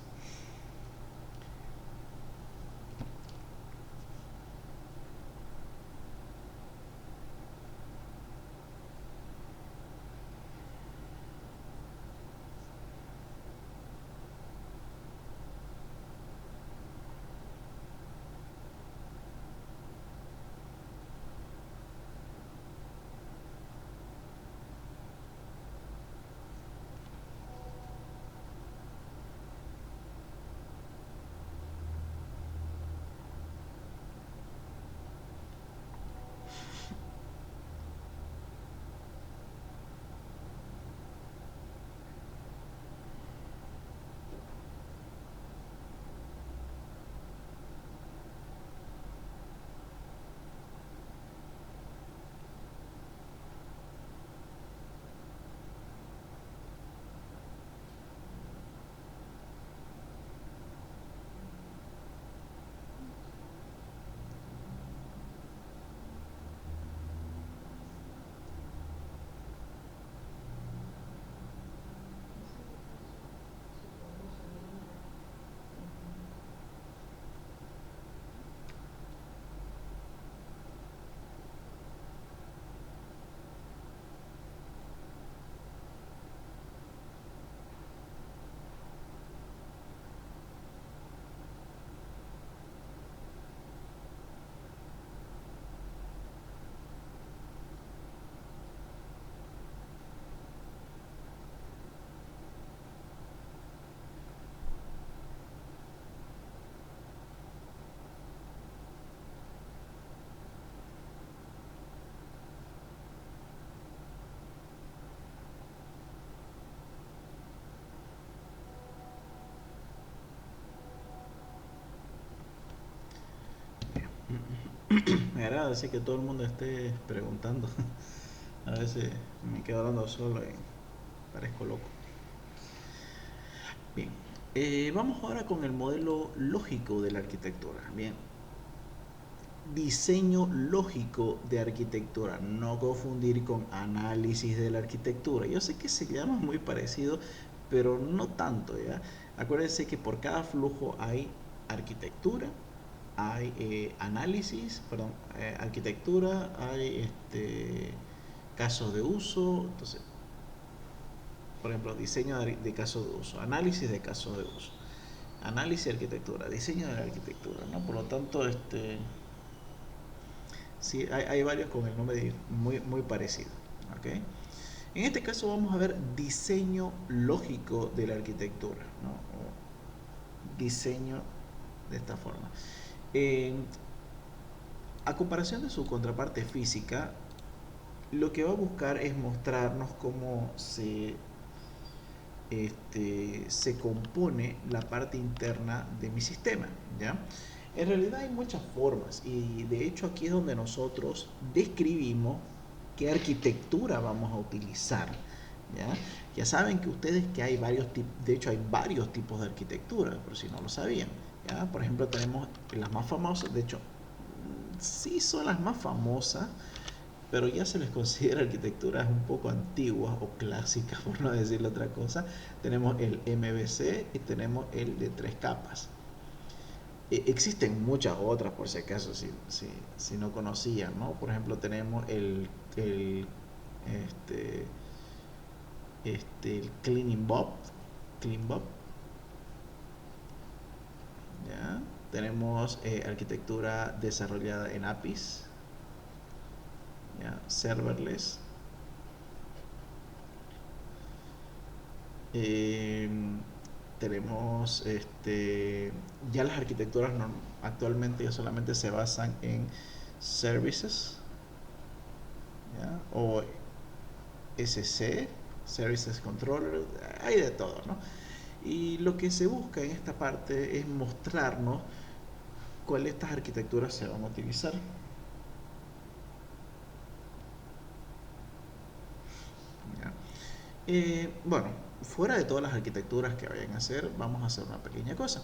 Me agrada así que todo el mundo esté preguntando. A veces me quedo hablando solo y parezco loco. Bien, vamos ahora con el modelo lógico de la arquitectura. Bien, diseño lógico de arquitectura, no confundir con análisis de la arquitectura. Yo sé que se llama muy parecido, pero no tanto, ¿ya? Acuérdense que por cada flujo hay arquitectura, hay análisis, perdón, arquitectura, hay casos de uso. Entonces, por ejemplo, diseño de casos de uso, análisis de casos de uso, análisis de arquitectura, diseño de la arquitectura, ¿no? Por lo tanto, sí, hay varios con el nombre muy parecido. ¿Ok? En este caso vamos a ver diseño lógico de la arquitectura, ¿no? O diseño de esta forma. A comparación de su contraparte física, lo que va a buscar es mostrarnos cómo se compone la parte interna de mi sistema, ¿ya? En realidad hay muchas formas y de hecho aquí es donde nosotros describimos qué arquitectura vamos a utilizar, ¿ya? Ya saben que ustedes que hay varios tipos, de hecho hay varios tipos de arquitectura, por si no lo sabían, ¿ya? Por ejemplo tenemos las más famosas, de hecho sí son las más famosas, pero ya se les considera arquitecturas un poco antiguas o clásicas, por no decirle otra cosa. Tenemos el MVC y tenemos el de tres capas. Existen muchas otras, por si acaso, si no conocían, ¿no? Por ejemplo, tenemos este, el Clean Bob, ¿ya? Tenemos arquitectura desarrollada en APIs, ¿ya? Serverless. Tenemos ya las arquitecturas actualmente ya solamente se basan en services, ¿ya? O SC, Services Controller, hay de todo, ¿no? Y lo que se busca en esta parte es mostrarnos cuáles de estas arquitecturas se van a utilizar. ¿Ya? Bueno, fuera de todas las arquitecturas que vayan a hacer, vamos a hacer una pequeña cosa.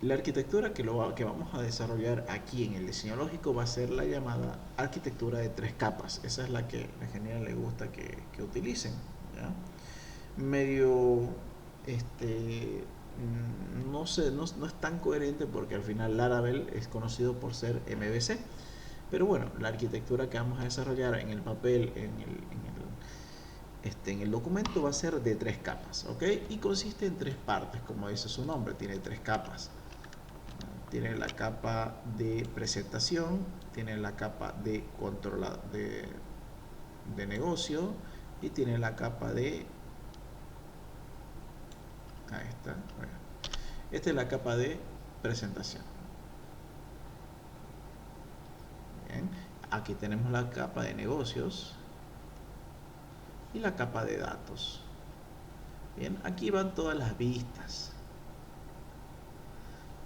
La arquitectura que vamos a desarrollar aquí en el diseño lógico va a ser la llamada arquitectura de 3 capas. Esa es la que a la ingeniera le gusta que utilicen, ¿ya? Medio, no sé, no es tan coherente porque al final Laravel es conocido por ser MVC. Pero bueno, la arquitectura que vamos a desarrollar en el papel, en el documento va a ser de 3 capas, ¿ok? Y consiste en 3 partes, como dice su nombre, tiene 3 capas. Tiene la capa de presentación, tiene la capa de control de negocio y tiene la capa de... Ahí está. Bueno, esta es la capa de presentación. Bien. Aquí tenemos la capa de negocios y la capa de datos. Bien, aquí van todas las vistas.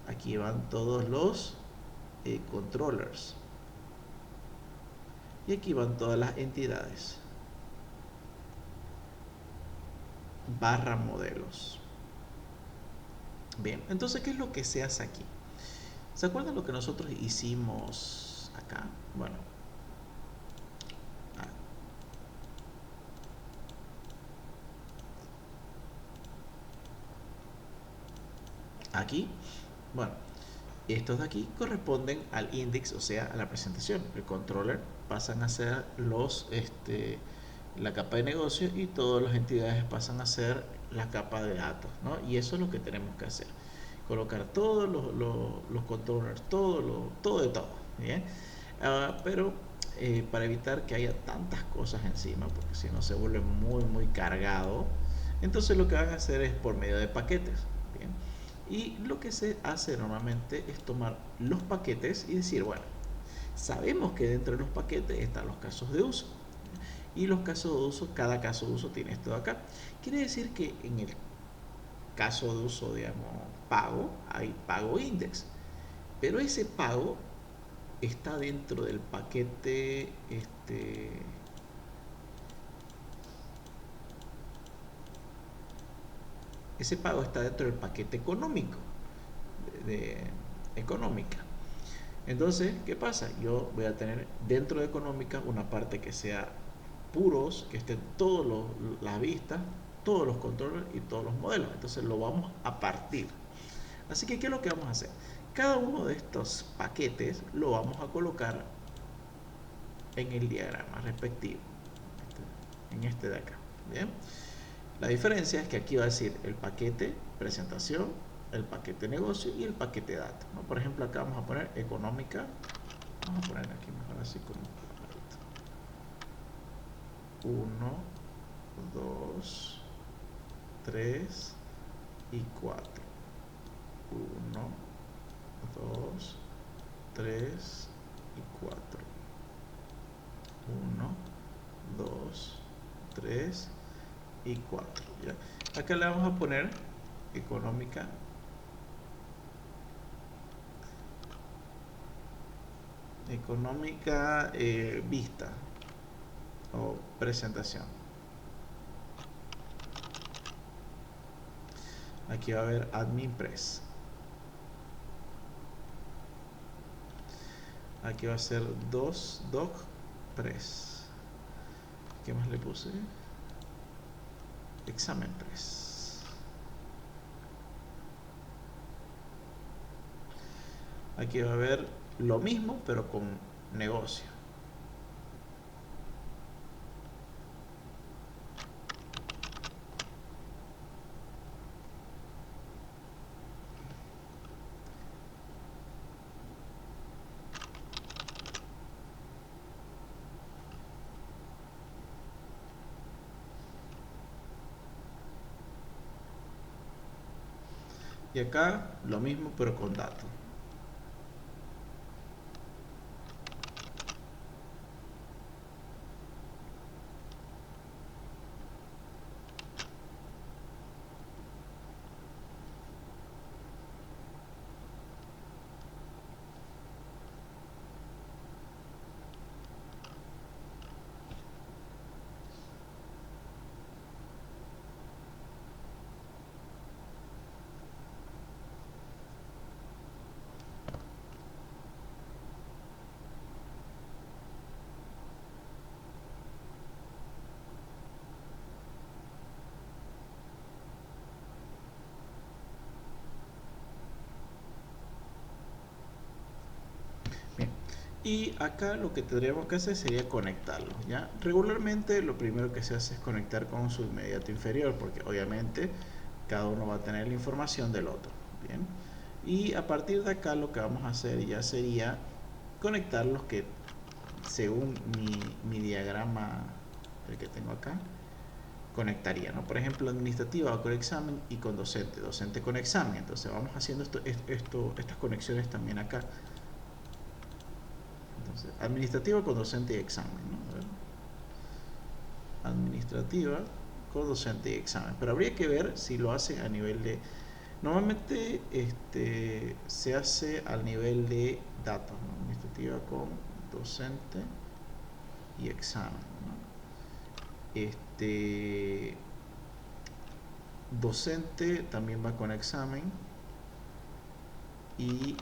Aquí van todos los controllers. Y aquí van todas las entidades. Barra modelos. Bien, entonces, ¿qué es lo que se hace aquí? ¿Se acuerdan lo que nosotros hicimos acá? Bueno, aquí, bueno, estos de aquí corresponden al index, o sea, a la presentación. El controller pasan a ser la capa de negocio y todas las entidades pasan a ser la capa de datos, ¿no? Y eso es lo que tenemos que hacer. Colocar todos los controllers, todo de todo, ¿bien? Pero para evitar que haya tantas cosas encima, porque si no se vuelve muy cargado, entonces lo que van a hacer es por medio de paquetes, ¿bien? Y lo que se hace normalmente es tomar los paquetes y decir, bueno, sabemos que dentro de los paquetes están los casos de uso. Y los casos de uso, cada caso de uso tiene esto de acá. Quiere decir que en el caso de uso, digamos, pago, hay pago index. Pero ese pago está dentro del paquete, ese pago está dentro del paquete económico, de económica. Entonces, ¿qué pasa? Yo voy a tener dentro de económica una parte que sea puros, que estén todas las vistas, todos los controles y todos los modelos. Entonces lo vamos a partir. Así que, ¿qué es lo que vamos a hacer? Cada uno de estos paquetes lo vamos a colocar en el diagrama respectivo, en este de acá. Bien. La diferencia es que aquí va a decir el paquete presentación, el paquete negocio y el paquete datos, ¿no? Por ejemplo, acá vamos a poner económica. Vamos a poner aquí mejor así como 1, 2, 3 y 4. 1, 2, 3 y 4. 1, 2, 3 y 4. ¿Ya? Acá le vamos a poner económica. Económica vista o presentación. Aquí va a haber admin press. Aquí va a ser 2 doc press. ¿Qué más le puse? Examen press. Aquí va a haber lo mismo pero con negocio. Y acá lo mismo pero con datos. Bien. Y acá lo que tendríamos que hacer sería conectarlos, ¿ya? Regularmente lo primero que se hace es conectar con su inmediato inferior, porque obviamente cada uno va a tener la información del otro, ¿bien? Y a partir de acá lo que vamos a hacer ya sería conectar los que según mi diagrama, el que tengo acá, conectaría, ¿no? Por ejemplo, administrativa va con examen y con docente, docente con examen. Entonces vamos haciendo estas conexiones también acá. Entonces, administrativa con docente y examen, ¿no? A ver. Administrativa con docente y examen. Pero habría que ver si lo hace a nivel de... Normalmente se hace al nivel de datos, ¿no? Administrativa con docente y examen, ¿no? Docente también va con examen y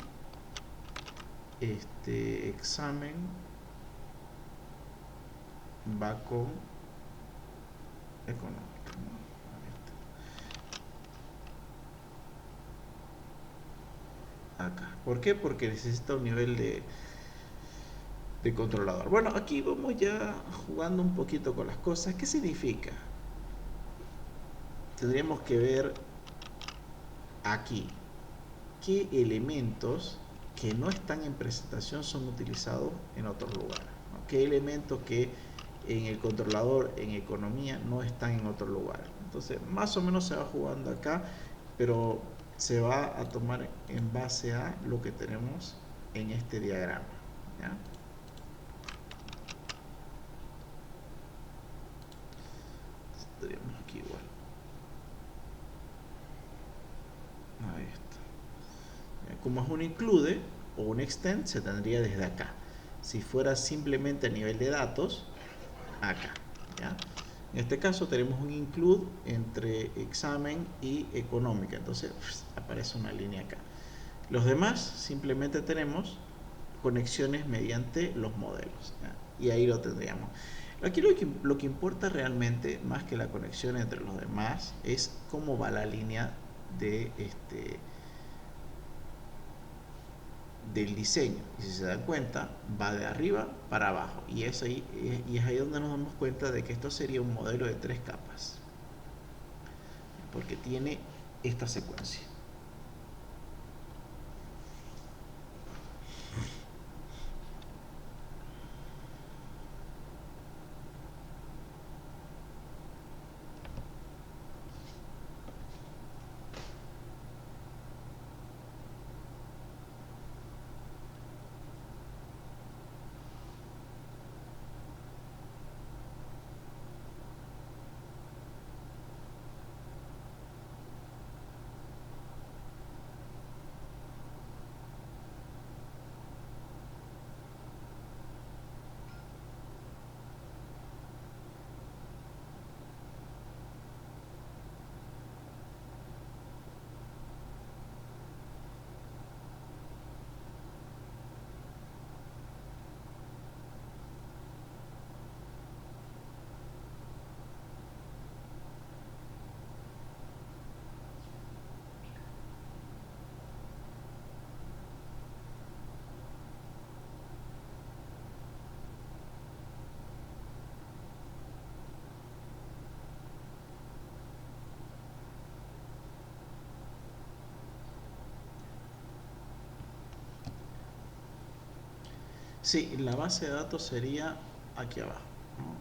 examen va con económica, ¿no? Acá. ¿Por qué? Porque necesita un nivel de controlador. Bueno, aquí vamos ya jugando un poquito con las cosas. ¿Qué significa? Tendríamos que ver aquí qué elementos que no están en presentación son utilizados en otros lugares, ¿no? ¿Qué elementos que en el controlador, en economía, no están en otro lugar? Entonces, más o menos se va jugando acá, pero se va a tomar en base a lo que tenemos en este diagrama, ¿ya? Tenemos aquí igual. Ahí está. Como es un include o un extend, se tendría desde acá. Si fuera simplemente a nivel de datos, acá, ¿ya? En este caso tenemos un include entre examen y económica, entonces aparece una línea acá. Los demás simplemente tenemos conexiones mediante los modelos, ¿ya? Y ahí lo tendríamos. Aquí lo que importa realmente, más que la conexión entre los demás, es cómo va la línea de del diseño. Y si se dan cuenta, va de arriba para abajo. Y es ahí donde nos damos cuenta de que esto sería un modelo de 3 capas. Porque tiene esta secuencia. Sí, la base de datos sería aquí abajo, ¿no?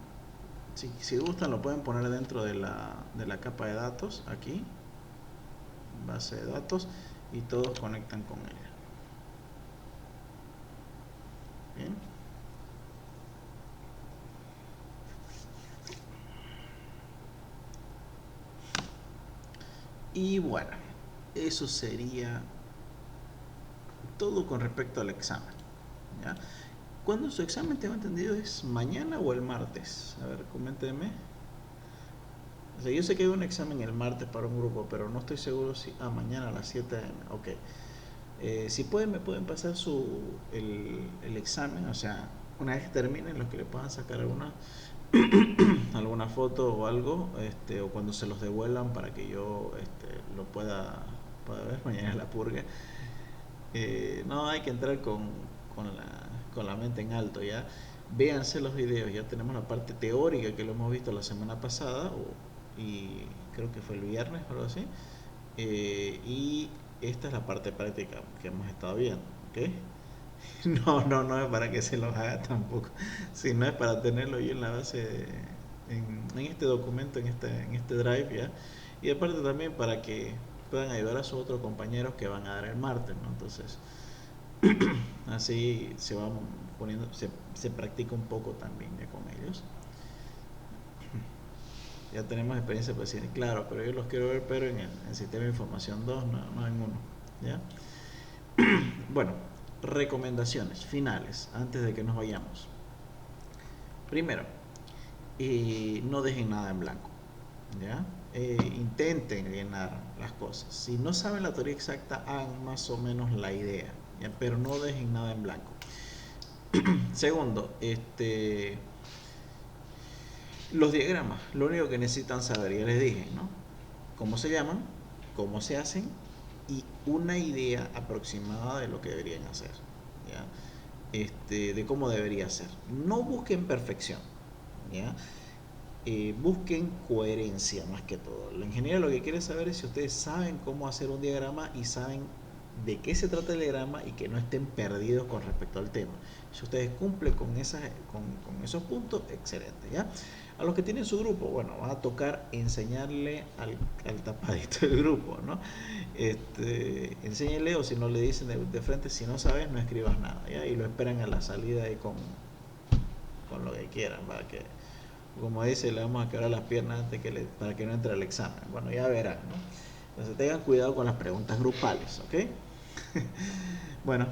Si gustan lo pueden poner dentro de la capa de datos aquí, base de datos y todos conectan con ella. Bien. Y bueno, eso sería todo con respecto al examen, ¿ya? ¿Cuándo su examen, tengo entendido, es mañana o el martes? A ver, coméntenme. O sea, yo sé que hay un examen el martes para un grupo, pero no estoy seguro si... mañana a las 7 am. Ok. Si pueden, me pueden pasar el examen, o sea, una vez que terminen, los que le puedan sacar alguna foto o algo, o cuando se los devuelvan para que yo lo pueda ver mañana en la purga. No hay que entrar con la mente en alto, ya. Véanse los videos, ya tenemos la parte teórica que lo hemos visto la semana pasada, y creo que fue el viernes o algo así. Y esta es la parte práctica que hemos estado viendo, ¿ok? No es para que se los haga tampoco, sino es para tenerlo yo en la base, en este documento, en este drive, ya. Y aparte también para que puedan ayudar a sus otros compañeros que van a dar el martes, ¿no? Entonces, así se va poniendo, se practica un poco también ya con ellos. Ya tenemos experiencia pues decir, claro, pero yo los quiero ver, pero en el sistema de información 2, no en uno, ¿ya? Bueno, recomendaciones finales antes de que nos vayamos. Primero, no dejen nada en blanco, ¿ya? Intenten llenar las cosas. Si no saben la teoría exacta, hagan más o menos la idea, ¿ya? Pero no dejen nada en blanco. Segundo, los diagramas, lo único que necesitan saber, ya les dije, ¿no? Cómo se llaman, cómo se hacen y una idea aproximada de lo que deberían hacer, ¿ya? De cómo debería ser. No busquen perfección, ¿ya? Busquen coherencia más que todo. El ingeniero lo que quiere saber es si ustedes saben cómo hacer un diagrama y saben de qué se trata el diagrama y que no estén perdidos con respecto al tema. Si ustedes cumplen con esos puntos, excelente, ¿ya? A los que tienen su grupo, bueno, va a tocar enseñarle al tapadito del grupo, ¿no? Enséñele, o si no le dicen de frente, si no sabes, no escribas nada, ¿ya? Y lo esperan a la salida y con lo que quieran, para que, como dice, le vamos a quebrar las piernas antes para que no entre al examen. Bueno, ya verán, ¿no? Entonces tengan cuidado con las preguntas grupales, ¿ok? Bueno,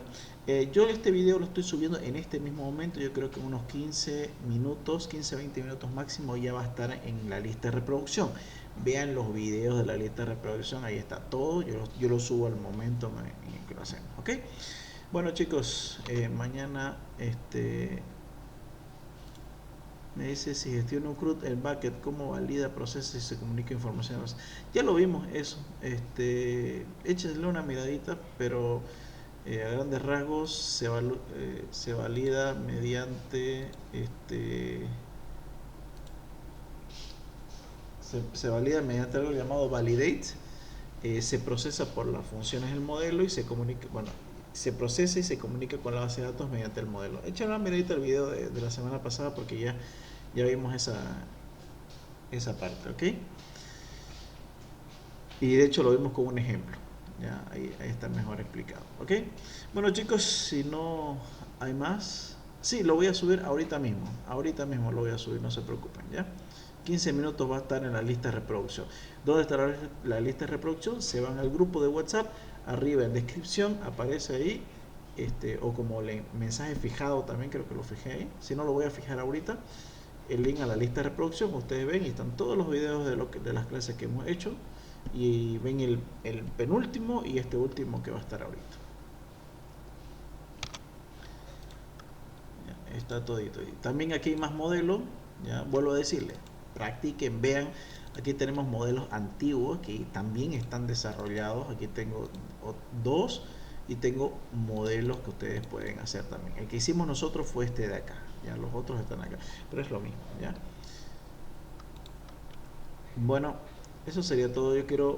yo este video lo estoy subiendo en este mismo momento. Yo creo que en unos 15 minutos, 15-20 minutos máximo ya va a estar en la lista de reproducción. Vean los videos de la lista de reproducción, ahí está todo. Yo lo subo al momento en el que lo hacemos, ¿ok? Bueno, chicos, mañana me dice si gestiona un CRUD el bucket, cómo valida, procesa y se comunica información. Ya lo vimos eso. Échenle una miradita, pero a grandes rasgos se valida mediante se valida mediante algo llamado validate. Se procesa por las funciones del modelo y se comunica, bueno, se procesa y se comunica con la base de datos mediante el modelo. Echen una miradita al video de la semana pasada porque ya vimos esa parte, ¿ok? Y de hecho lo vimos con un ejemplo, ya ahí está mejor explicado, ¿ok? Bueno, chicos, si no hay más, sí, lo voy a subir ahorita mismo lo voy a subir, no se preocupen, ¿ya? 15 minutos va a estar en la lista de reproducción. ¿Dónde estará la lista de reproducción? Se van al grupo de WhatsApp, arriba en descripción aparece ahí, o como mensaje fijado también, creo que lo fijé ahí, si no lo voy a fijar ahorita, el link a la lista de reproducción. Ustedes ven y están todos los videos de las clases que hemos hecho, y ven el penúltimo y este último que va a estar ahorita. Ya, está todito. También aquí hay más modelos, ya vuelvo a decirles, practiquen, vean. Aquí tenemos modelos antiguos que también están desarrollados. Aquí tengo dos y tengo modelos que ustedes pueden hacer también. El que hicimos nosotros fue este de acá, ya los otros están acá, pero es lo mismo, ya. Bueno, eso sería todo.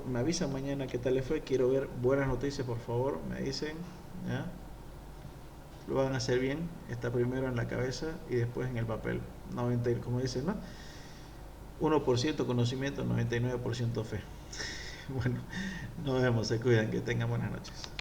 Me avisan mañana qué tal les fue. Quiero ver buenas noticias, por favor. Me dicen, ¿ya? Lo van a hacer bien. Está primero en la cabeza y después en el papel. 90, como dicen, ¿no? 1% conocimiento, 99% fe. Bueno, nos vemos, se cuidan, que tengan buenas noches.